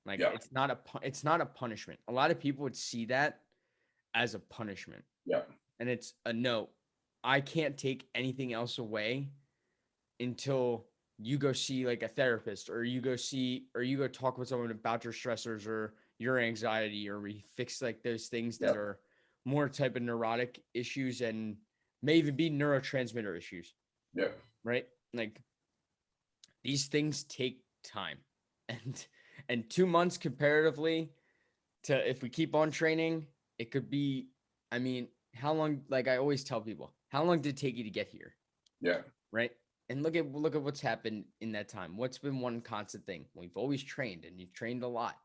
Like, Yeah. it's not a punishment. A lot of people would see that as a punishment. Yeah. And it's a no. I can't take anything else away until you go see like a therapist, or you go talk with someone about your stressors or your anxiety, or we fix like those things that are more type of neurotic issues and may even be neurotransmitter issues. Yeah. Right? Like, these things take time. And 2 months comparatively to if we keep on training, it could be, I mean, how long, like I always tell people, how long did it take you to get here? Yeah. Right? And look at what's happened in that time. What's been one constant thing? We've always trained, and you've trained a lot.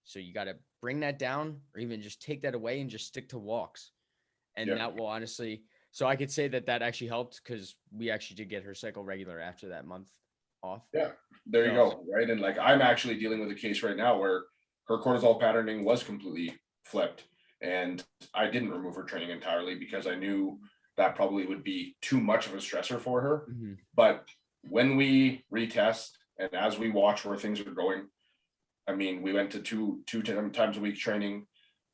So you got to bring that down, or even just take that away and just stick to walks. And that will honestly, so I could say that actually helped, because we actually did get her cycle regular after that month off. Yeah. There you go. Right. And like, I'm actually dealing with a case right now where her cortisol patterning was completely flipped, and I didn't remove her training entirely because I knew that probably would be too much of a stressor for her. Mm-hmm. But when we retest and as we watch where things are going, I mean, we went to two times a week training.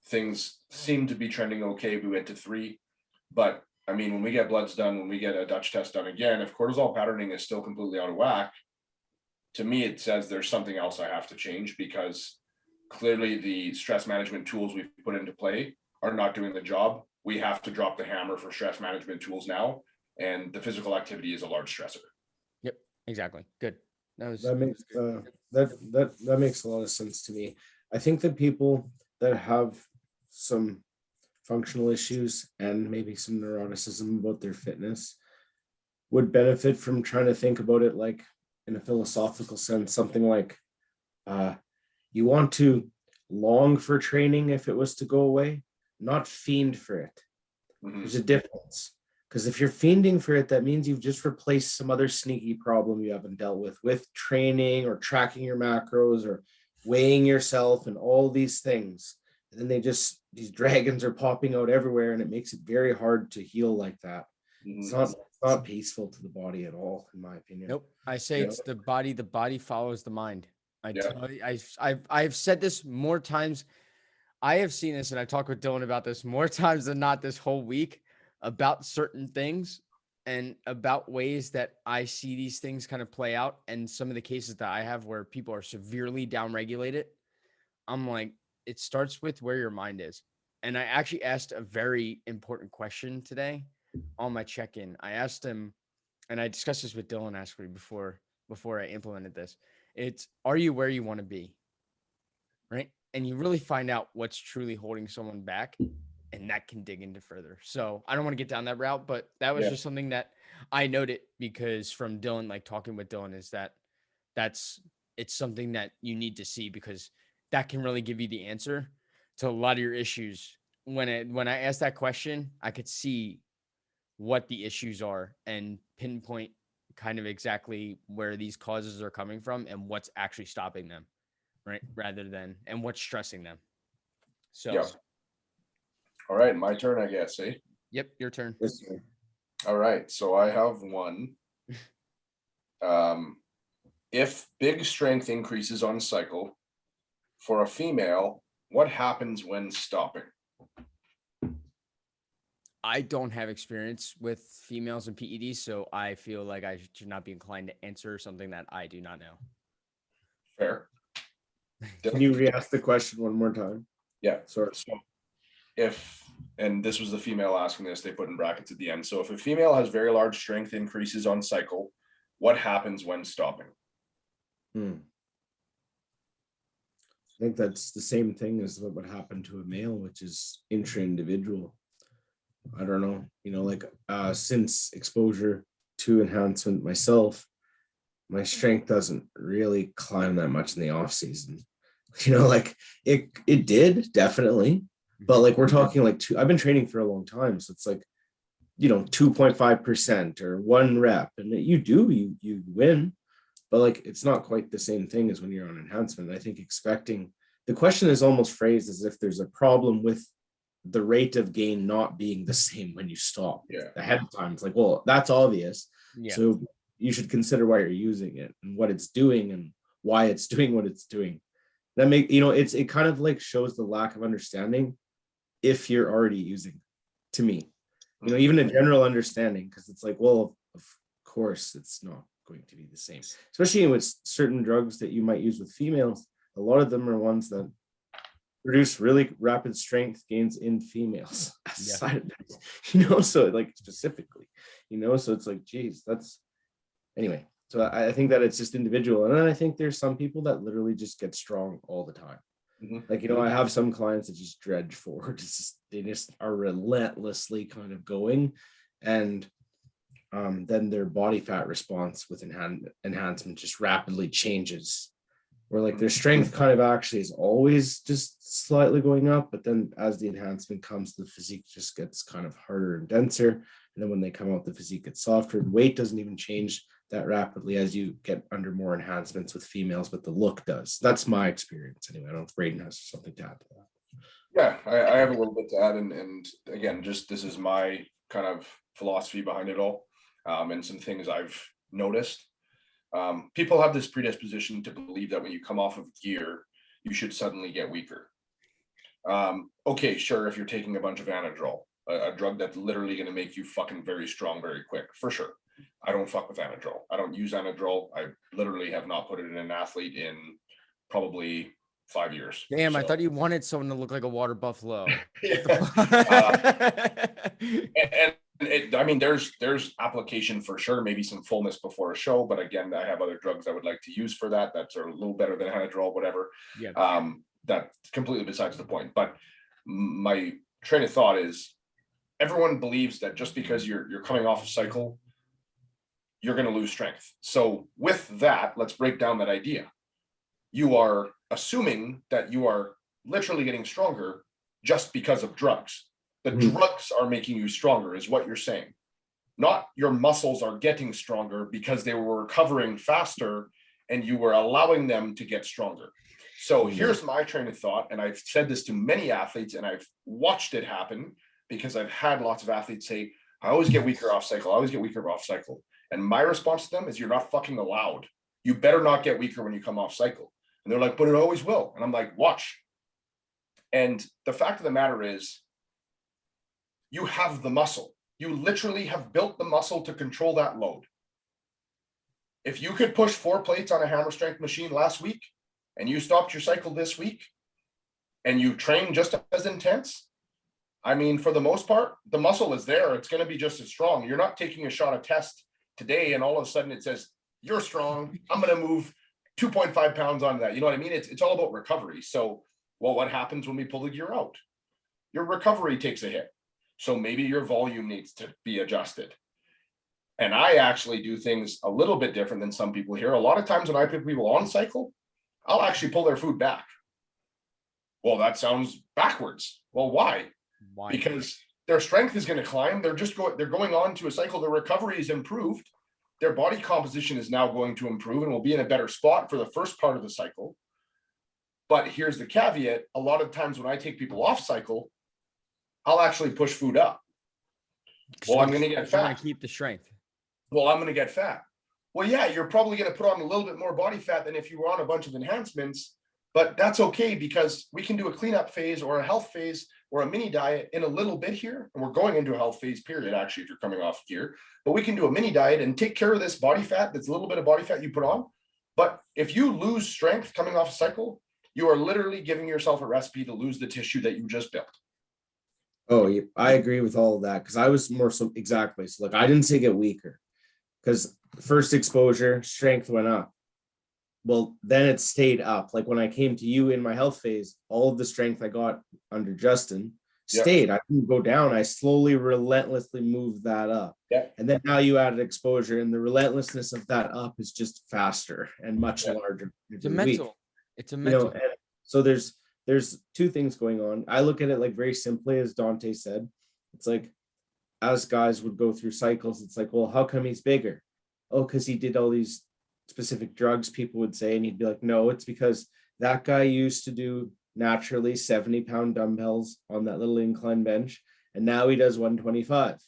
Things seem to be trending okay. We went to 3, but I mean, when we get bloods done, when we get a Dutch test done again, if cortisol patterning is still completely out of whack, to me, it says there's something else I have to change, because clearly the stress management tools we've put into play are not doing the job. We have to drop the hammer for stress management tools now, and the physical activity is a large stressor. Yep, exactly. Good. That makes a lot of sense to me. I think that people that have some functional issues and maybe some neuroticism about their fitness would benefit from trying to think about it like in a philosophical sense, something like you want to long for training if it was to go away, not fiend for it. Mm-hmm. There's a difference. Because if you're fiending for it, that means you've just replaced some other sneaky problem you haven't dealt with training or tracking your macros or weighing yourself and all these things. And then these dragons are popping out everywhere, and it makes it very hard to heal like that. Mm-hmm. It's not peaceful to the body at all, in my opinion. Nope. I say it's the body follows the mind. Yeah. I've said this more times. I have seen this, and I talked with Dillon about this more times than not this whole week, about certain things and about ways that I see these things kind of play out. And some of the cases that I have where people are severely downregulated, I'm like, it starts with where your mind is. And I actually asked a very important question today on my check-in. I asked him, and I discussed this with Dillon actually before I implemented this. It's, are you where you want to be? Right? And you really find out what's truly holding someone back, and that can dig into further. So I don't want to get down that route, but that was just something that I noted, because from Dillon, like talking with Dillon, is it's something that you need to see, because that can really give you the answer to a lot of your issues. When I asked that question, I could see what the issues are and pinpoint kind of exactly where these causes are coming from and what's actually stopping them, right? And what's stressing them. So, All right, my turn, I guess, eh? Yep, your turn. All right, so I have one. If big strength increases on cycle for a female, what happens when stopping? I don't have experience with females and PEDs, so I feel like I should not be inclined to answer something that I do not know. Fair. Can you re-ask the question one more time? Yeah. Sorry. So and this was the female asking this, they put in brackets at the end. So if a female has very large strength increases on cycle, what happens when stopping? I think that's the same thing as what would happen to a male, which is intra-individual. I don't know, like since exposure to enhancement myself, my strength doesn't really climb that much in the off season. Like it did definitely, but like we're talking like I've been training for a long time, so it's like 2.5% or 1 rep, and you win, but like it's not quite the same thing as when you're on enhancement. I think the question is almost phrased as if there's a problem with the rate of gain not being the same when you stop ahead of time. It's like, well, that's obvious. Yeah. So you should consider why you're using it and what it's doing and why it's doing what it's doing. That it kind of like shows the lack of understanding if you're already using, to me, even a general understanding, because it's like, well, of course it's not going to be the same, especially with certain drugs that you might use with females. A lot of them are ones that produce really rapid strength gains in females as a side effect, so like specifically, so it's like, geez, that's anyway. So I think that it's just individual. And then I think there's some people that literally just get strong all the time. Like, I have some clients that just dredge forward. They just are relentlessly kind of going. And then their body fat response with enhancement just rapidly changes. Where like their strength kind of actually is always just slightly going up. But then as the enhancement comes, the physique just gets kind of harder and denser. And then when they come out, the physique gets softer. And weight doesn't even change that rapidly as you get under more enhancements with females, but the look does. That's my experience anyway. I don't know if Braeden has something to add to that. Yeah, I have a little bit to add, and again, just this is my kind of philosophy behind it all, and some things I've noticed. People have this predisposition to believe that when you come off of gear, you should suddenly get weaker. Okay, sure, if you're taking a bunch of Anadrol, a drug that's literally going to make you fucking very strong very quick, for sure. I don't fuck with Anadrol. I don't use Anadrol. I literally have not put it in an athlete in probably 5 years. Damn, so. I thought you wanted someone to look like a water buffalo. There's application for sure, maybe some fullness before a show, but again, I have other drugs I would like to use for that. That's a little better than Anadrol, whatever. Yeah. That's completely besides the point. But my train of thought is everyone believes that just because you're coming off a cycle, you're going to lose strength. So with that, let's break down that idea. You are assuming that you are literally getting stronger just because of drugs. The drugs are making you stronger is what you're saying. Not your muscles are getting stronger because they were recovering faster and you were allowing them to get stronger. So here's my train of thought. And I've said this to many athletes and I've watched it happen because I've had lots of athletes say, I always get weaker off cycle. I always get weaker off cycle. And my response to them is, you're not fucking allowed. You better not get weaker when you come off cycle. And they're like, but it always will. And I'm like, watch. And the fact of the matter is, you have the muscle. You literally have built the muscle to control that load. If you could push 4 plates on a hammer strength machine last week and you stopped your cycle this week and you train just as intense, I mean, for the most part, the muscle is there. It's going to be just as strong. You're not taking a shot of test today and all of a sudden it says, you're strong. I'm going to move 2.5 pounds on that. You know what I mean? It's all about recovery. So, well, what happens when we pull the gear out? Your recovery takes a hit. So maybe your volume needs to be adjusted. And I actually do things a little bit different than some people here. A lot of times when I put people on cycle, I'll actually pull their food back. Well, that sounds backwards. Well, why? Because their strength is going to climb. They're going on to a cycle. Their recovery is improved. Their body composition is now going to improve and will be in a better spot for the first part of the cycle. But here's the caveat. A lot of times when I take people off cycle, I'll actually push food up. Well, I'm going to get fat. I'm going to keep the strength. Well, I'm going to get fat. Well, yeah, you're probably going to put on a little bit more body fat than if you were on a bunch of enhancements, but that's okay because we can do a cleanup phase or a health phase or a mini diet in a little bit here. And we're going into a health phase period, actually, if you're coming off gear, but we can do a mini diet and take care of this body fat. That's a little bit of body fat you put on. But if you lose strength coming off a cycle, you are literally giving yourself a recipe to lose the tissue that you just built. Oh, yeah, I agree with all of that because I was more so exactly. So like I didn't say get weaker because first exposure, strength went up. Well, then it stayed up. Like when I came to you in my health phase, all of the strength I got under Justin stayed. I didn't go down. I slowly, relentlessly moved that up. Yeah. And then now you added exposure and the relentlessness of that up is just faster and much larger. It's a mental. It's a mental. So there's two things going on. I look at it like very simply, as Dante said. It's like, as guys would go through cycles, it's like, well, how come he's bigger? Oh, because he did all these specific drugs, people would say, and he'd be like, no, it's because that guy used to do naturally 70-pound dumbbells on that little incline bench, and now he does 125,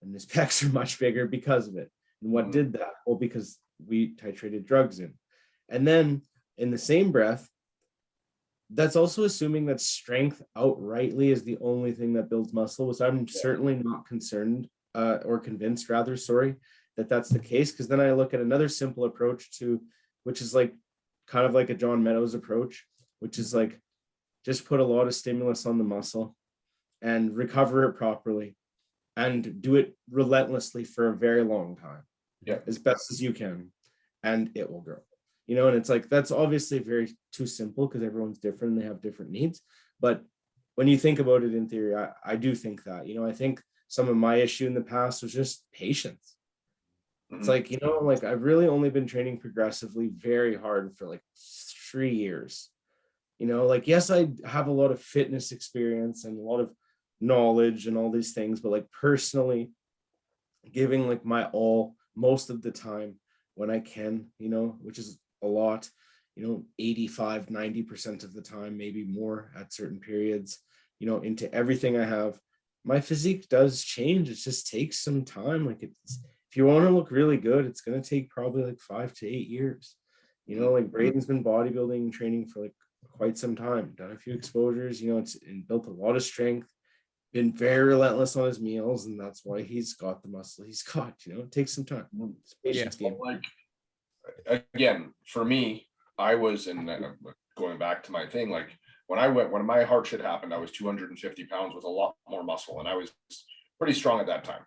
and his pecs are much bigger because of it. And what did that? Well, because we titrated drugs in. And then in the same breath, that's also assuming that strength outrightly is the only thing that builds muscle, which I'm certainly not concerned or convinced, rather, sorry, that that's the case. Because then I look at another simple approach to, which is like kind of like a John Meadows approach, which is like, just put a lot of stimulus on the muscle and recover it properly and do it relentlessly for a very long time, as best as you can, and it will grow. And it's like, that's obviously very too simple because everyone's different and they have different needs. But when you think about it in theory, I do think that, I think some of my issue in the past was just patience. It's like, like I've really only been training progressively very hard for like 3 years. Like, yes, I have a lot of fitness experience and a lot of knowledge and all these things, but like personally giving like my all most of the time when I can, which is a lot, 85-90% of the time, maybe more at certain periods, into everything I have. My physique does change. It just takes some time. Like, it's, if you want to look really good, it's going to take probably like 5 to 8 years. Like Braden's been bodybuilding and training for like quite some time, done a few exposures, it's built a lot of strength, been very relentless on his meals, and that's why he's got the muscle he's got. It takes some time. It's a patience game. Like, again, for me, I was going back to my thing, like when my heart shit happened, I was 250 pounds with a lot more muscle, and I was pretty strong at that time.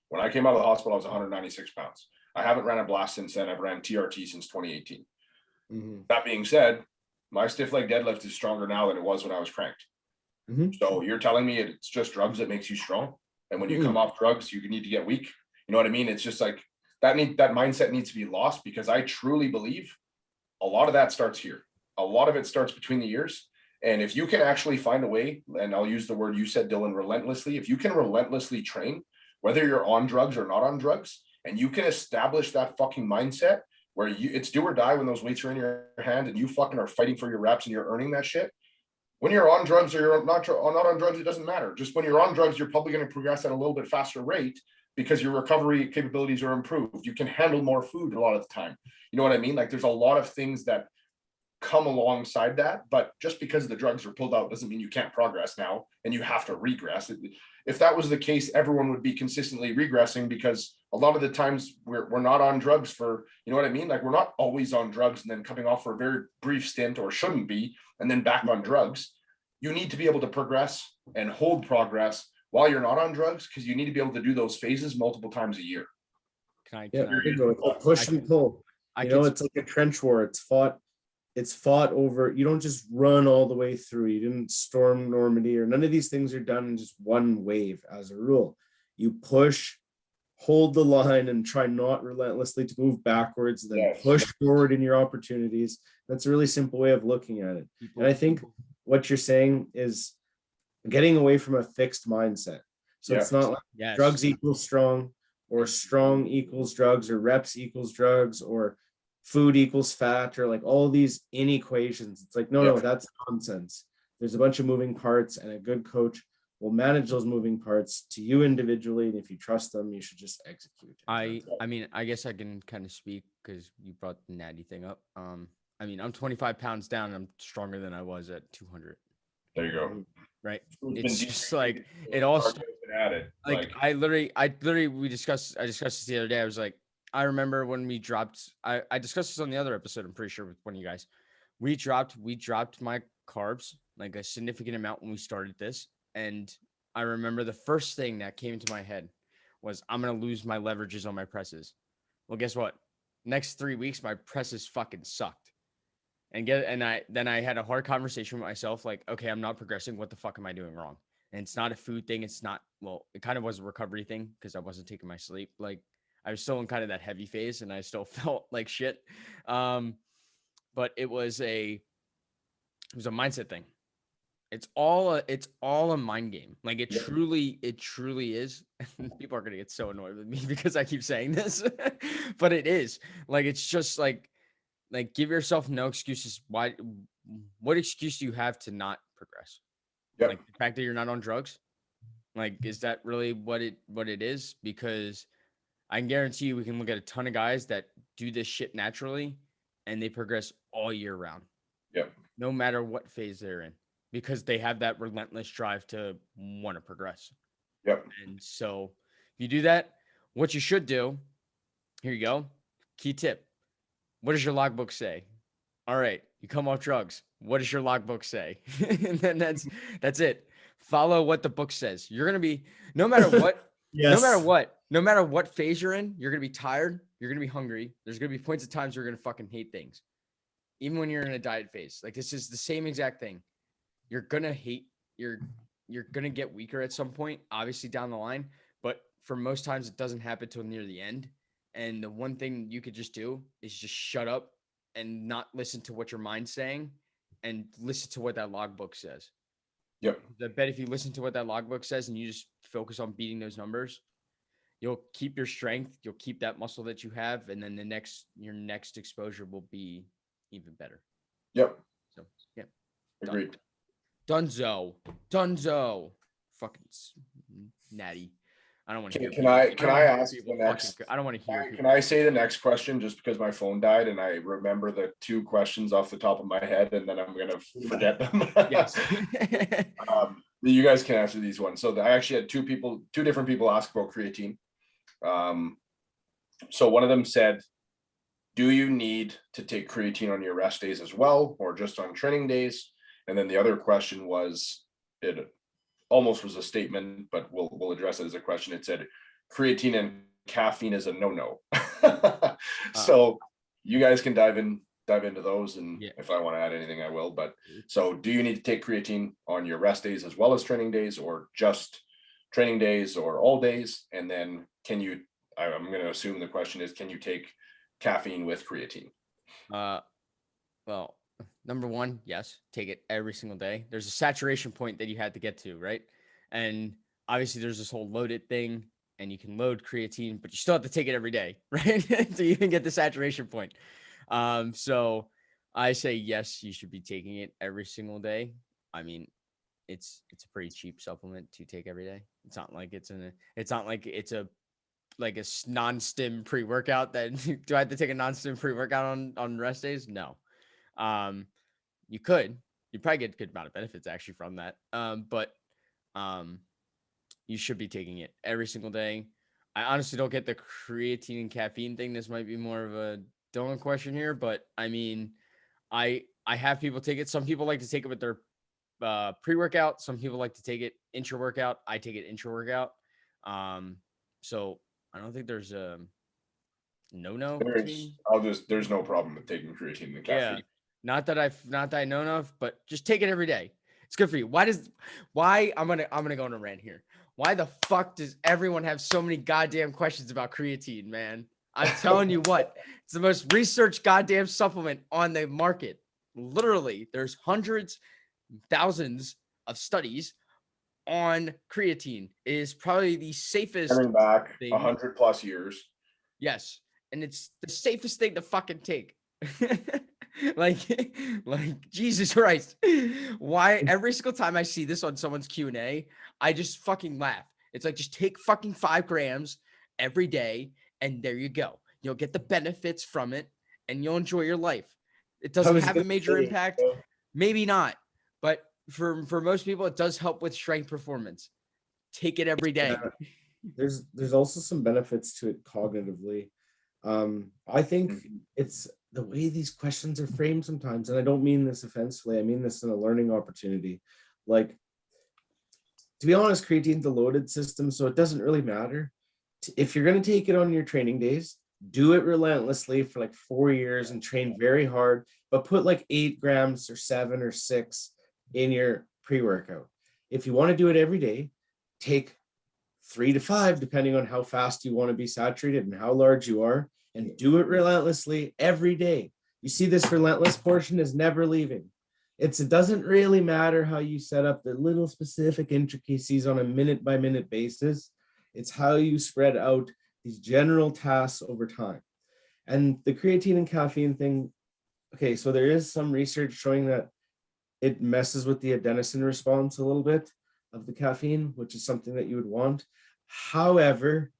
When I came out of the hospital, I was 196 pounds. I haven't ran a blast since then. I've ran TRT since 2018. That being said, my stiff leg deadlift is stronger now than it was when I was cranked. So you're telling me it's just drugs that makes you strong, and when you come off drugs, you need to get weak? You know what I mean? It's just like that mindset needs to be lost, because I truly believe a lot of that starts here. A lot of it starts between the ears. And if you can actually find a way, and I'll use the word you said, Dillon, relentlessly, if you can relentlessly train, whether you're on drugs or not on drugs, and you can establish that fucking mindset where it's do or die when those weights are in your hand and you fucking are fighting for your reps and you're earning that shit. When you're on drugs or you're not on drugs, it doesn't matter. Just when you're on drugs, you're probably going to progress at a little bit faster rate because your recovery capabilities are improved. You can handle more food a lot of the time. You know what I mean? Like, there's a lot of things that come alongside that, but just because the drugs are pulled out doesn't mean you can't progress now and you have to regress. If that was the case, everyone would be consistently regressing, because a lot of the times we're not on drugs for, you know what I mean? Like, we're not always on drugs and then coming off for a very brief stint, or shouldn't be, and then back on drugs. You need to be able to progress and hold progress while you're not on drugs, because you need to be able to do those phases multiple times a year. Push and pull. It's like a trench war. It's fought over. You don't just run all the way through. You didn't storm Normandy, or none of these things are done in just one wave as a rule. You push, hold the line, and try not relentlessly to move backwards, then push forward in your opportunities. That's a really simple way of looking at it. And I think what you're saying is getting away from a fixed mindset. So it's not like drugs equals strong, or strong equals drugs, or reps equals drugs, or food equals fat, or like all these inequations. It's like, no, that's nonsense. There's a bunch of moving parts, and a good coach will manage those moving parts to you individually. And if you trust them, you should just execute. I mean, I guess I can kind of speak because you brought the natty thing up. I mean, I'm 25 pounds down and I'm stronger than I was at 200. There you go. Right. It's just like, it all started. Like, I discussed this the other day. I was like, I remember when we dropped, I discussed this on the other episode, I'm pretty sure, with one of you guys. We dropped my carbs like a significant amount when we started this. And I remember the first thing that came into my head was, I'm going to lose my leverages on my presses. Well, guess what? Next 3 weeks, my presses fucking sucked. And I had a hard conversation with myself, like, okay, I'm not progressing. What the fuck am I doing wrong? And it's not a food thing. It's not, well, it kind of was a recovery thing because I wasn't taking my sleep. Like, I was still in kind of that heavy phase and I still felt like shit. But it was It was a mindset thing. It's all a mind game. Like it truly is. People are gonna get so annoyed with me because I keep saying this, but it is. Like it's just like give yourself no excuses. What excuse do you have to not progress? Yep. Like the fact that you're not on drugs? Like, is that really what it is? Because I can guarantee you we can look at a ton of guys that do this shit naturally and they progress all year round. Yep. No matter what phase they're in, because they have that relentless drive to want to progress. Yep. And so if you do that, what you should do, here you go. Key tip. What does your logbook say? All right, you come off drugs. What does your logbook say? And then that's it. Follow what the book says. You're going to be, no matter what, Yes. no matter what phase you're in, you're going to be tired. You're going to be hungry. There's going to be points of times you're going to fucking hate things. Even when you're in a diet phase, like this is the same exact thing. You're going to hate, you're going to get weaker at some point, obviously down the line, but for most times it doesn't happen till near the end. And the one thing you could just do is just shut up and not listen to what your mind's saying and listen to what that logbook says. Yep. I bet if you listen to what that logbook says and you just focus on beating those numbers, you'll keep your strength, you'll keep that muscle that you have, and then your next exposure will be even better. Yep. So yeah. Agreed. Dunzo. Fucking natty. I don't want to hear. Can I ask the next? I don't want to hear. Can I say the next question just because my phone died and I remember the 2 questions off the top of my head and then I'm gonna forget them. Yes. You guys can answer these ones. So I actually had 2 different people ask about creatine. So one of them said, do you need to take creatine on your rest days as well, or just on training days? And then the other question was, it almost was a statement, but we'll address it as a question. It said, creatine and caffeine is a no-no. So you guys can dive into those, and if I want to add anything, I will. But so do you need to take creatine on your rest days as well as training days, or just training days, or all days? And then I'm going to assume the question is, can you take caffeine with creatine? Well, number one, yes, take it every single day. There's a saturation point that you had to get to, right? And obviously there's this whole loaded thing, and you can load creatine, but you still have to take it every day, right? So you can get the saturation point. So I say, yes, you should be taking it every single day. I mean, it's a pretty cheap supplement to take every day. It's not like it's a non-stim pre-workout that do I have to take a non-stim pre-workout on rest days? No. You probably get a good amount of benefits actually from that. But you should be taking it every single day. I honestly don't get the creatine and caffeine thing. This might be more of a Dillon question here, but I mean, I have people take it. Some people like to take it with their pre-workout. Some people like to take it intra-workout. I take it intra-workout. So I don't think there's a no. There's no problem with taking creatine and caffeine. Yeah, not that I know of, but just take it every day. It's good for you. Why I'm gonna go on a rant here. Why the fuck does everyone have so many goddamn questions about creatine, man? I'm telling you what, it's the most researched goddamn supplement on the market. Literally, there's hundreds, thousands of studies on creatine. It is probably the safest. Coming back 100+ years. Yes, and it's the safest thing to fucking take. like Jesus Christ. Why every single time I see this on someone's Q&A, I just fucking laugh. It's like, just take fucking 5 grams every day, and there you go. You'll get the benefits from it, and you'll enjoy your life. It doesn't have a major impact. Maybe not, but for most people, it does help with strength performance. Take it every day. There's also some benefits to it cognitively. I think it's the way these questions are framed sometimes, and I don't mean this offensively. I mean this in a learning opportunity. Like, to be honest, creatine's a loaded system, so it doesn't really matter. If you're going to take it on your training days, do it relentlessly for like 4 years and train very hard, but put like 8 grams or 7 or 6 in your pre-workout. If you want to do it every day, take 3 to 5, depending on how fast you want to be saturated and how large you are, and do it relentlessly every day. You see, this relentless portion is never leaving. it doesn't really matter how you set up the little specific intricacies on a minute by minute basis. It's how you spread out these general tasks over time. And the creatine and caffeine thing, okay, so there is some research showing that it messes with the adenosine response a little bit of the caffeine, which is something that you would want. However,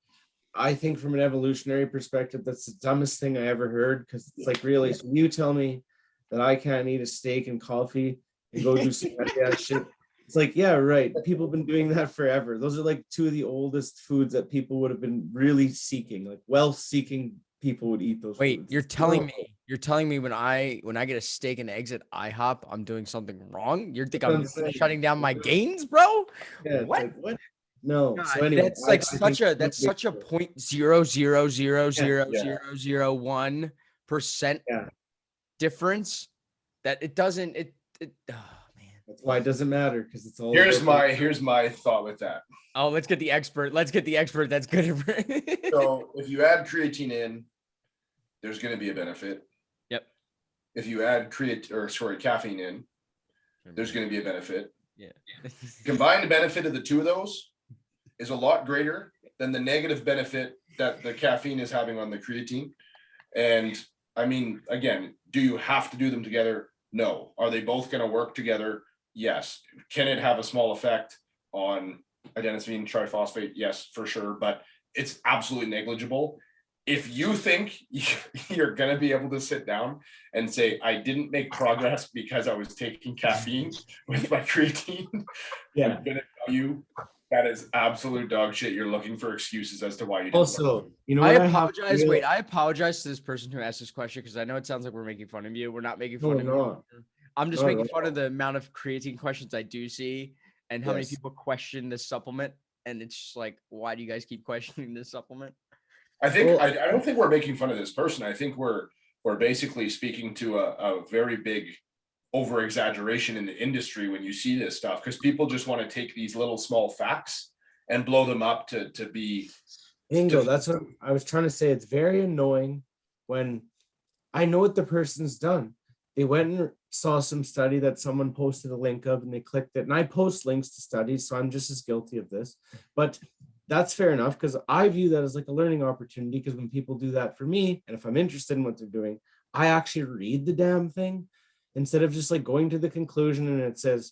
I think from an evolutionary perspective, that's the dumbest thing I ever heard, because it's like, really, so you tell me that I can't eat a steak and coffee and go do some shit. It's like, yeah, right. People have been doing that forever. Those are like two of the oldest foods that people would have been really seeking, like wealth-seeking people would eat those Wait, foods. you're telling me when I get a steak and eggs at IHOP, I'm doing something wrong? You think I'm shutting down my gains, bro? Yeah, it's What? like, what? No. God, So anyway, that's like such a think- 0.0000001% Yeah. difference that it doesn't oh man. That's why it doesn't matter, because it's all Here's about my thought with that. Oh, let's get the expert. Let's get the expert. That's good. So if you add creatine in, there's going to be a benefit. Yep. If you add caffeine in, there's going to be a benefit. Yeah. Combined benefit of the two of those is a lot greater than the negative benefit that the caffeine is having on the creatine. And I mean, again, do you have to do them together? No. Are they both going to work together? Yes. Can it have a small effect on adenosine triphosphate? Yes, for sure. But it's absolutely negligible. If you think you're going to be able to sit down and say, I didn't make progress because I was taking caffeine with my creatine, Yeah. I'm going to tell you that is absolute dog shit. You're looking for excuses as to why you didn't. Also, you know, I what apologize. Wait, I apologize to this person who asked this question, because I know it sounds like we're making fun of you. We're not making fun of you. I'm just making fun of the amount of creatine questions I do see and how many people question this supplement. And it's just like, why do you guys keep questioning this supplement? I think I don't think we're making fun of this person. I think we're basically speaking to a very big over exaggeration in the industry when you see this stuff, because people just want to take these little small facts and blow them up to be. Bingo. That's what I was trying to say. It's very annoying when I know what the person's done. They went and saw some study that someone posted a link of, and they clicked it. And I post links to studies, so I'm just as guilty of this. But that's fair enough, because I view that as like a learning opportunity, because when people do that for me, and if I'm interested in what they're doing, I actually read the damn thing instead of just like going to the conclusion and it says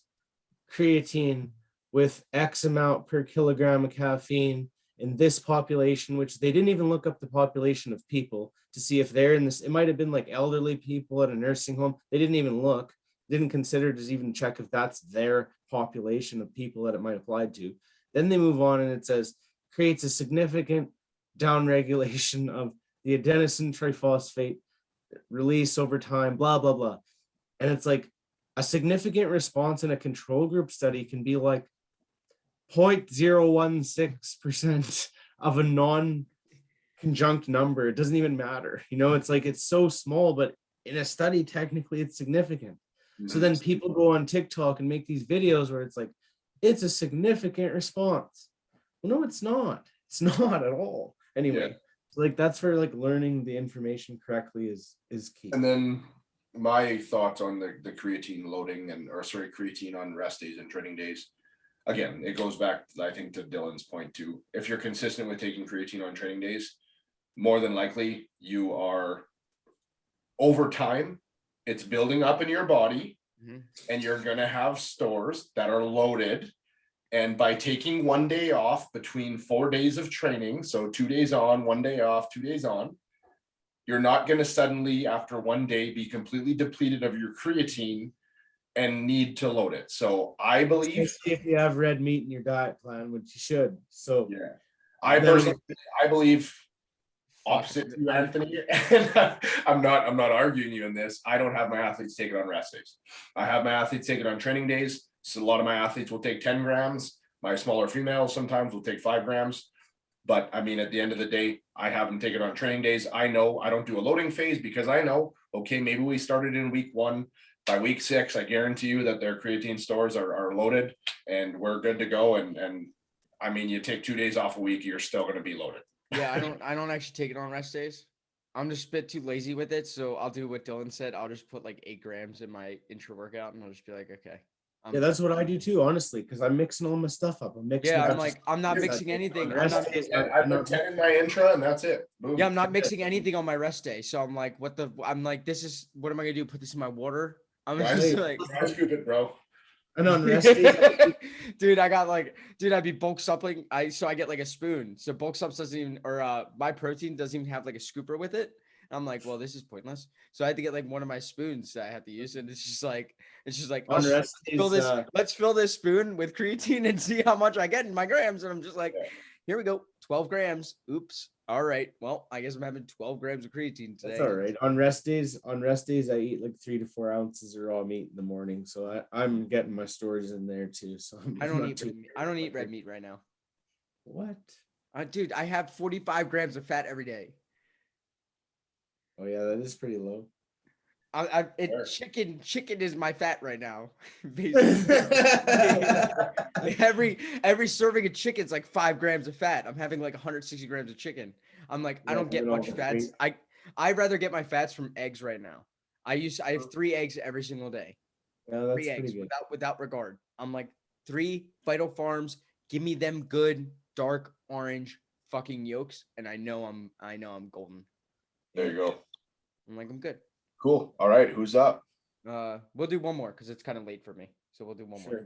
creatine with X amount per kilogram of caffeine in this population, which they didn't even look up the population of people to see if they're in this. It might have been like elderly people at a nursing home. They didn't even look, didn't consider to even check if that's their population of people that it might apply to. Then they move on and it says creates a significant downregulation of the adenosine triphosphate release over time, blah, blah, blah. And it's like a significant response in a control group study can be like 0.016% of a non-conjunct number. It doesn't even matter. You know, it's like, it's so small, but in a study, technically it's significant. So then people go on TikTok and make these videos where it's like, it's a significant response. Well, no, it's not. It's not at all. Anyway, so like that's where like learning the information correctly is key. And then my thoughts on the creatine loading creatine on rest days and training days. Again, it goes back, I think, to Dylan's point too. If you're consistent with taking creatine on training days, more than likely you are, over time, it's building up in your body, and you're going to have stores that are loaded. And by taking 1 day off between 4 days of training, so 2 days on, 1 day off, 2 days on, you're not going to suddenly, after 1 day, be completely depleted of your creatine and need to load it. So I believe, if you have red meat in your diet plan, which you should. So yeah, I believe opposite to you, Anthony. I'm not arguing you in this. I don't have my athletes take it on rest days. I have my athletes take it on training days. So a lot of my athletes will take 10 grams. My smaller females sometimes will take 5 grams. But I mean, at the end of the day, I have them take it on training days. I know I don't do a loading phase because I know, okay, maybe we started in week 1. By week 6, I guarantee you that their creatine stores are loaded and we're good to go. And I mean, you take 2 days off a week, you're still going to be loaded. Yeah, I don't actually take it on rest days. I'm just a bit too lazy with it, so I'll do what Dylan said. I'll just put like 8 grams in my intro workout, and I'll just be like, okay. Yeah, that's what I do too, honestly, because I'm mixing all my stuff up. I'm mixing. Yeah, it I'm up just like, I'm not on mixing anything. I'm rest not. days, I I'm put not 10 in my intro and that's it. Boom. Yeah, I'm not mixing anything on my rest day. So I'm like, what the? I'm like, this is what am I gonna do? Put this in my water? I'm just like, Dry scoop it, bro. and on rest days, dude, I got like, dude, I'd be bulk suppling. I get like a spoon. So bulk subs doesn't even, or my protein doesn't even have like a scooper with it. I'm like, well, this is pointless. So I had to get like one of my spoons that I have to use, and it's just like, on oh, rest fill days, this. Let's fill this spoon with creatine and see how much I get in my grams. And I'm just like, Yeah. here we go, 12 grams. Oops. All right. Well, I guess I'm having 12 grams of creatine today. that's all right. On rest days, I eat like 3 to 4 ounces of raw meat in the morning, so I'm getting my stores in there too. So I don't eat red meat. I don't eat red meat right now. What? Dude, I have 45 grams of fat every day. Oh yeah, that is pretty low. Chicken is my fat right now. every serving of chicken's like 5 grams of fat. I'm having like 160 grams of chicken. I'm like, I don't get much fats. I'd rather get my fats from eggs right now. I have 3 eggs every single day. Yeah, that's 3 eggs pretty good. without regard. I'm like 3 Vital Farms. Give me them good dark orange fucking yolks, and I know I'm golden. There you go. I'm like, I'm good. Cool. All right. Who's up? We'll do one more because it's kind of late for me. So we'll do one more. Sure.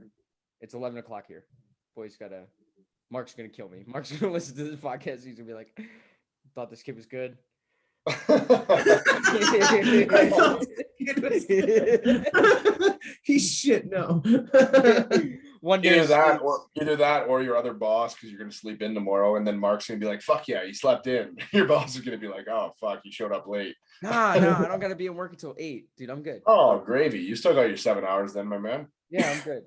It's 11 o'clock here. Boy's Mark's gonna kill me. Mark's gonna listen to this podcast. He's gonna be like, thought this kid was good. He's shit. No. One day Either that or your other boss, because you're gonna sleep in tomorrow, and then Mark's gonna be like, "Fuck yeah, you slept in." Your boss is gonna be like, "Oh fuck, you showed up late." Nah, I don't gotta be in work until 8, dude. I'm good. Oh, gravy! You still got your 7 hours then, my man. Yeah, I'm good.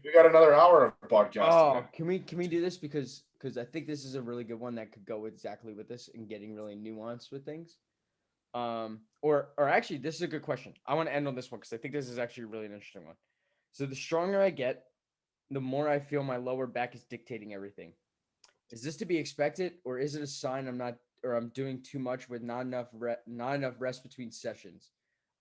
We got another hour of podcasting. Oh, can we do this because I think this is a really good one that could go exactly with this and getting really nuanced with things. Or actually, this is a good question. I want to end on this one because I think this is actually really an interesting one. So the stronger I get, the more I feel my lower back is dictating everything. Is this to be expected, or is it a sign I'm doing too much with not enough rest between sessions?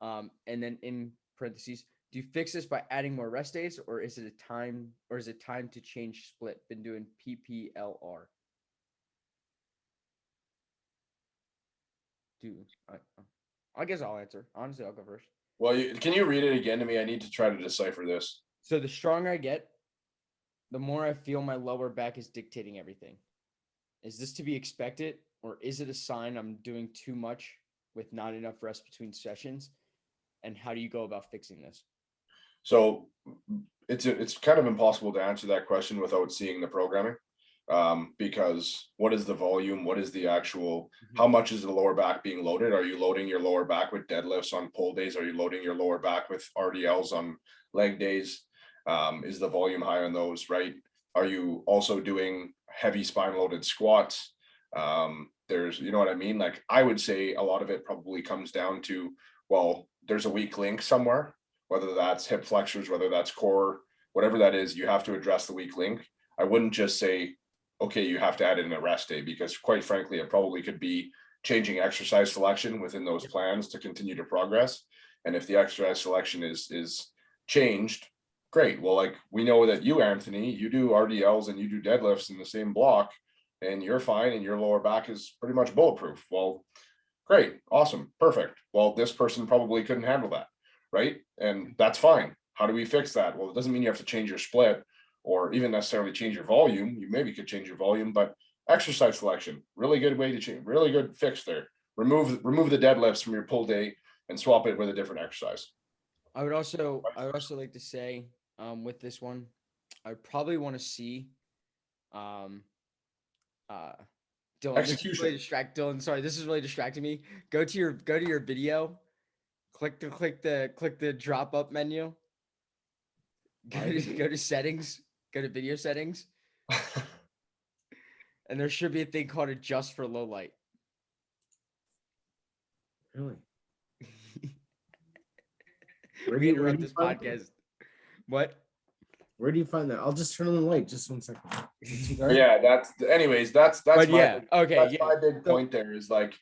And then in parentheses, do you fix this by adding more rest days, or is it time to change split? Been doing PPLR. Dude, I guess I'll answer. Honestly, I'll go first. Well, can you read it again to me? I need to try to decipher this. So the stronger I get, the more I feel my lower back is dictating everything. Is this to be expected, or is it a sign I'm doing too much with not enough rest between sessions? And how do you go about fixing this? So it's kind of impossible to answer that question without seeing the programming, because what is the volume? What is the actual? How much is the lower back being loaded? Are you loading your lower back with deadlifts on pull days? Are you loading your lower back with RDLs on leg days? Is the volume high on those, right? Are you also doing heavy spine loaded squats? There's, you know what I mean? Like, I would say a lot of it probably comes down to, well, there's a weak link somewhere, whether that's hip flexors, whether that's core, whatever that is, you have to address the weak link. I wouldn't just say, okay, you have to add in a rest day, because quite frankly, it probably could be changing exercise selection within those plans to continue to progress. And if the exercise selection is changed, great. Well, like, we know that you, Anthony, you do RDLs and you do deadlifts in the same block, and you're fine, and your lower back is pretty much bulletproof. Well, great, awesome, perfect. Well, this person probably couldn't handle that, right? And that's fine. How do we fix that? Well, it doesn't mean you have to change your split or even necessarily change your volume. You maybe could change your volume, but exercise selection, really good way to change, really good fix there. Remove the deadlifts from your pull day and swap it with a different exercise. I would also like to say, with this one, I probably want to see, Dylan, Execution. Dylan, sorry, this is really distracting me. Go to your video, click the drop up menu. Go to settings, go to video settings. And there should be a thing called adjust for low light. Really? Where do you interrupt this podcast? What? Where do you find that? I'll just turn on the light. Just 1 second. Yeah, that's But my yeah, big, okay, that's yeah. my big point there is, like,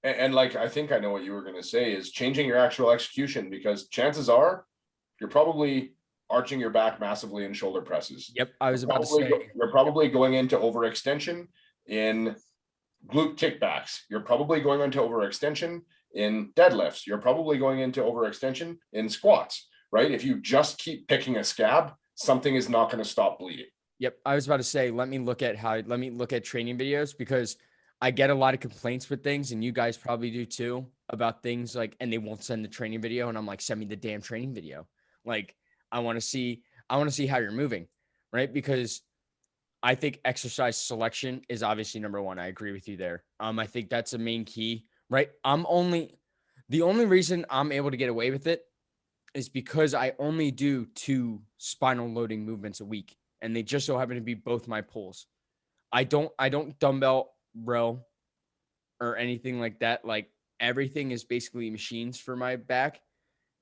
And like, I think I know what you were going to say is changing your actual execution, because chances are you're probably arching your back massively in shoulder presses. Yep. I was about to say, You're probably going into overextension in glute kickbacks. You're probably going into overextension in deadlifts. You're probably going into overextension in squats, right? If you just keep picking a scab, something is not going to stop bleeding. yep. I was about to say, let me look at training videos, because I get a lot of complaints with things, and you guys probably do too, about things like, and they won't send the training video. And I'm like, send me the damn training video. Like, I want to see how you're moving, right? Because I think exercise selection is obviously number one. I agree with you there. I think that's a main key, right? The only reason I'm able to get away with it is because I only do 2 spinal loading movements a week, and they just so happen to be both my pulls. I don't dumbbell row or anything like that. Like, everything is basically machines for my back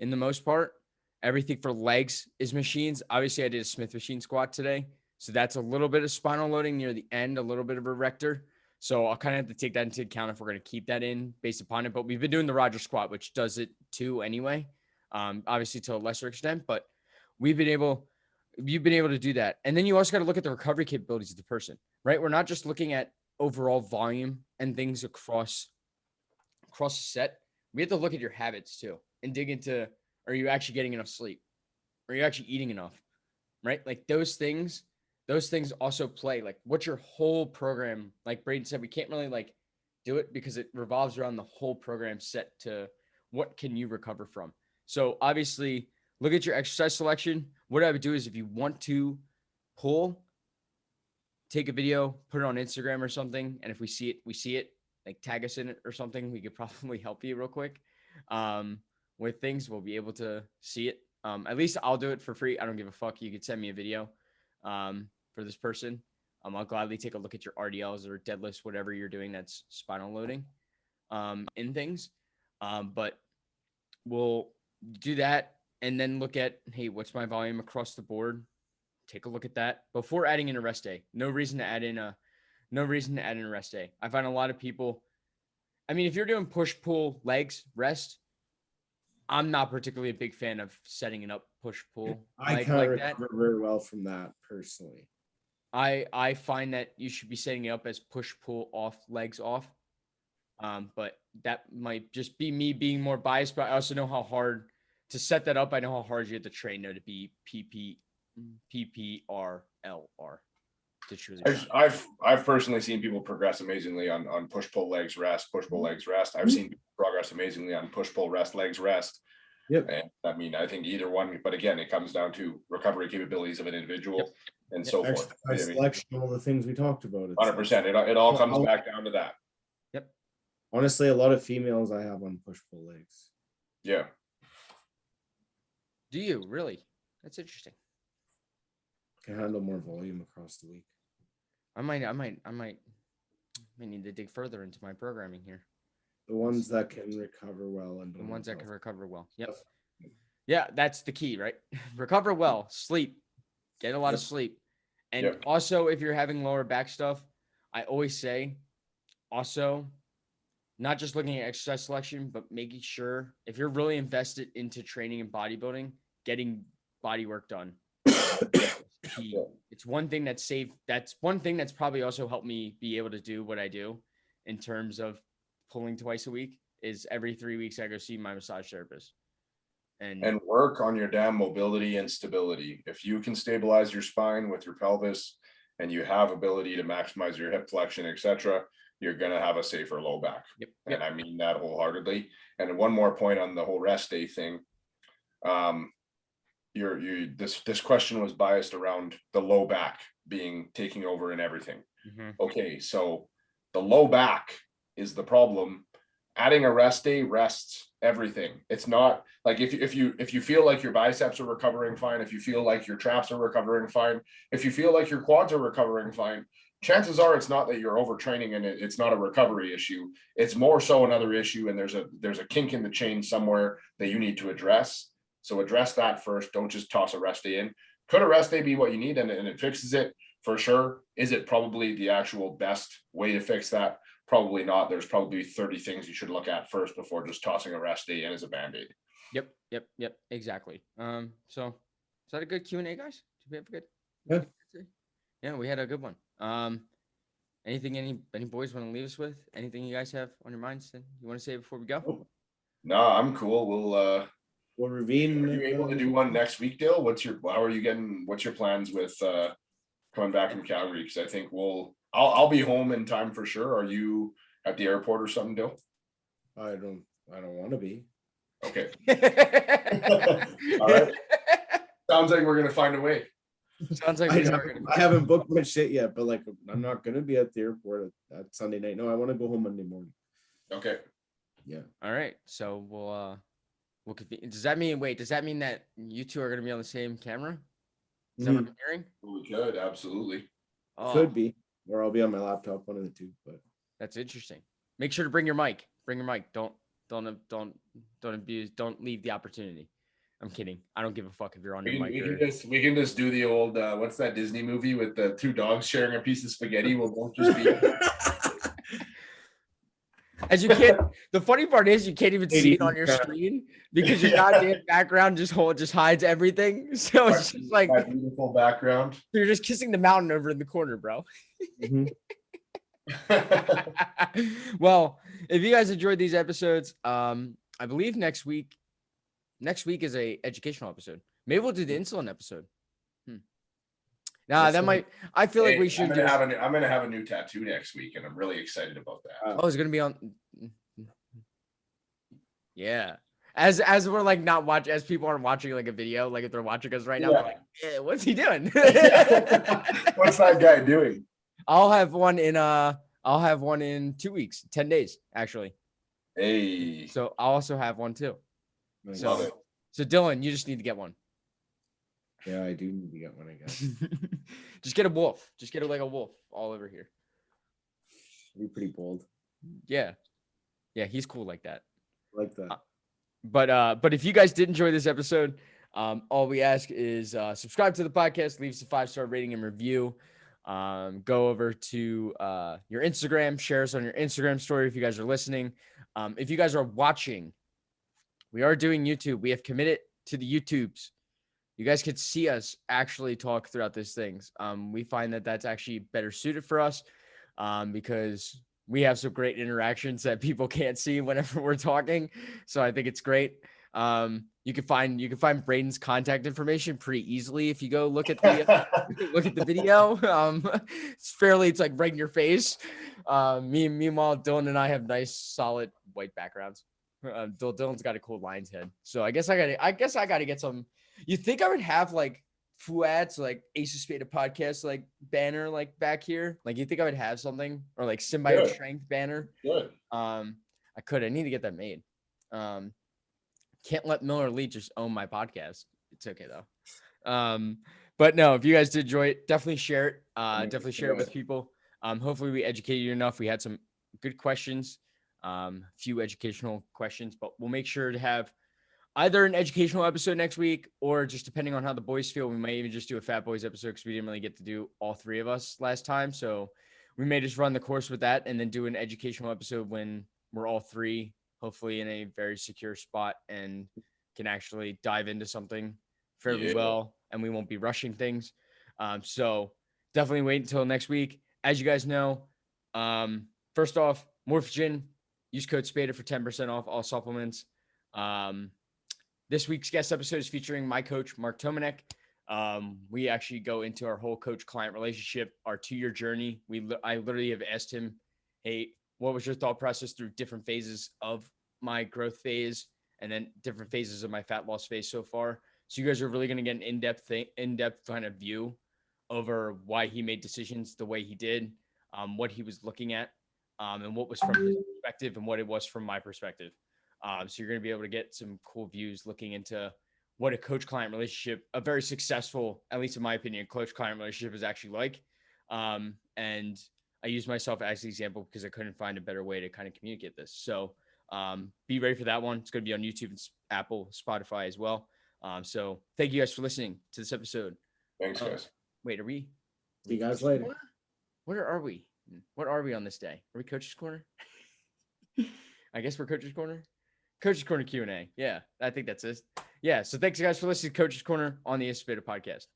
in the most part. Everything for legs is machines. Obviously, I did a Smith machine squat today, so that's a little bit of spinal loading near the end, a little bit of a rector. So I'll kind of have to take that into account if we're going to keep that in based upon it. But we've been doing the Roger squat, which does it too anyway, obviously to a lesser extent. But you've been able to do that. And then you also got to look at the recovery capabilities of the person, right? We're not just looking at overall volume and things across a set. We have to look at your habits too and dig into, are you actually getting enough sleep? Are you actually eating enough? Right? Like, those things also play. Like, what's your whole program? Like Braeden said, we can't really like do it because it revolves around the whole program set to what can you recover from. So obviously, look at your exercise selection. What I would do is, if you want to pull, take a video, put it on Instagram or something. And if we see it, like, tag us in it or something, we could probably help you real quick. With things, we'll be able to see it. At least I'll do it for free. I don't give a fuck. You could send me a video for this person. I'll gladly take a look at your RDLs or deadlifts, whatever you're doing that's spinal loading in things. But we'll do that and then look at, hey, what's my volume across the board? Take a look at that before adding in a rest day. No reason to add in a rest day. I find a lot of people, I mean, if you're doing push, pull, legs, rest, I'm not particularly a big fan of setting it up push, pull. I can't recover very well from that personally. I find that you should be setting it up as push, pull, off, legs off. But that might just be me being more biased, but I also know how hard to set that up. I know how hard you have to train there to be PPRLR. I've personally seen people progress amazingly on push pull legs rest, push pull legs rest. I've seen people progress amazingly on push pull rest legs rest. Yep. And I mean, I think either one, but again, it comes down to recovery capabilities of an individual and so forth. Right? Selection, all the things we talked about. 100%. It all comes back down to that. Yep. Honestly, a lot of females I have on push pull legs. Yeah. Do you really? That's interesting. Can handle more volume across the week. I might need to dig further into my programming here. The ones that can recover well and the ones that can recover well. Yep. Yeah, that's the key, right? Recover well, sleep, get a lot of sleep. And also, if you're having lower back stuff, I always say also not just looking at exercise selection, but making sure if you're really invested into training and bodybuilding, getting body work done. It's one thing that's safe. That's one thing that's probably also helped me be able to do what I do in terms of pulling twice a week is every 3 weeks I go see my massage therapist and work on your damn mobility and stability. If you can stabilize your spine with your pelvis and you have ability to maximize your hip flexion, etc., you're going to have a safer low back. Yep. And I mean that wholeheartedly. And one more point on the whole rest day thing. This question was biased around the low back taking over in everything. Mm-hmm. Okay, so the low back is the problem. Adding a rest day rests everything. It's not like if you feel like your biceps are recovering fine, if you feel like your traps are recovering fine, if you feel like your quads are recovering fine, chances are it's not that you're overtraining and it's not a recovery issue. It's more so another issue, and there's a kink in the chain somewhere that you need to address. So address that first. Don't just toss a rest day in. Could a rest day be what you need and it fixes it? For sure. Is it probably the actual best way to fix that? probably not. There's probably 30 things you should look at first before just tossing a rest day in as a band-aid. Yep. Exactly. So is that a good Q&A, guys? Did we have a good? Yeah. Yeah, we had a good one. Anything any boys want to leave us with? Anything you guys have on your minds that you want to say before we go? No, I'm cool. We'll ravine. Are you able to do one next week, Dill? What's your plans with coming back from Calgary? Because I think I'll be home in time for sure. Are you at the airport or something, Dill? I don't want to be. Okay. All right. Sounds like we're gonna find a way. Sounds like I haven't booked my shit yet, but like I'm not gonna be at the airport at Sunday night. No, I want to go home Monday morning. Okay. Yeah. All right. So we'll does that mean that you two are gonna be on the same camera? Is that what I'm hearing? We could, absolutely. Could be, or I'll be on my laptop, one of the two. But that's interesting. Make sure to bring your mic. Don't abuse. Don't leave the opportunity. I'm kidding. I don't give a fuck if you're on your mic. We can just do the old what's that Disney movie with the two dogs sharing a piece of spaghetti? We'll both just be. As you can't. The funny part is you can't even see it on your screen because your goddamn background just hides everything. So it's just like that beautiful background. You're just kissing the mountain over in the corner, bro. mm-hmm. Well, if you guys enjoyed these episodes, I believe next week is a educational episode. Maybe we'll do the insulin episode. Nah, that might. I feel like we should. I'm gonna have a new tattoo next week, and I'm really excited about that. Oh, it's gonna be on. Yeah, as we're like not watching, as people aren't watching like a video, like if they're watching us right now, they're like, yeah, what's he doing? What's that guy doing? I'll have one in 2 weeks, 10 days actually. Hey. So I'll also have one too. Love it. So Dillon, you just need to get one. Yeah, I do need to get one, I guess. Just get a wolf. Just get like a wolf all over here. Be pretty bold. Yeah, he's cool like that. I like that. But if you guys did enjoy this episode, all we ask is subscribe to the podcast, leave us a 5-star rating and review. Go over to your Instagram, share us on your Instagram story if you guys are listening. If you guys are watching, we are doing YouTube. We have committed to the YouTubes. You guys could see us actually talk throughout these things. We find that that's actually better suited for us because we have some great interactions that people can't see whenever we're talking. So I think it's great. You can find Braeden's contact information pretty easily if you go look at the video. It's like right in your face. Meanwhile, Dillon and I have nice, solid white backgrounds. Dillon's got a cool lion's head. So I guess I gotta get some. You think I would have like Fuad's like Ace of Spade podcast like banner like back here? Like you think I would have something or like Symbiote Strength banner? Good. I need to get that made. Can't let Miller Lea just own my podcast. It's okay though. But no, if you guys did enjoy it, definitely share it. Definitely share it with people. Hopefully we educated you enough. We had some good questions, few educational questions, but we'll make sure to have either an educational episode next week or just depending on how the boys feel, we might even just do a Fat Boys episode because we didn't really get to do all three of us last time. So we may just run the course with that and then do an educational episode when we're all three, hopefully in a very secure spot and can actually dive into something fairly well and we won't be rushing things. So definitely wait until next week. As you guys know, first off, Morphogen, use code SPADER for 10% off all supplements. This week's guest episode is featuring my coach, Mark Tomanek. We actually go into our whole coach-client relationship, our 2-year journey. I literally have asked him, hey, what was your thought process through different phases of my growth phase and then different phases of my fat loss phase so far? So you guys are really going to get an in-depth kind of view over why he made decisions the way he did, what he was looking at, and what was from his perspective and what it was from my perspective. So you're going to be able to get some cool views looking into what a coach-client relationship, a very successful, at least in my opinion, coach-client relationship is actually like. And I use myself as an example because I couldn't find a better way to kind of communicate this. So be ready for that one. It's going to be on YouTube and Apple, Spotify as well. So thank you guys for listening to this episode. Thanks, guys. Wait, are we? See you guys later. Where are we? What are we on this day? Are we Coach's Corner? I guess we're Coach's Corner. Coach's Corner Q&A. Yeah, I think that's it. Yeah, so thanks guys for listening to Coach's Corner on the Espita podcast.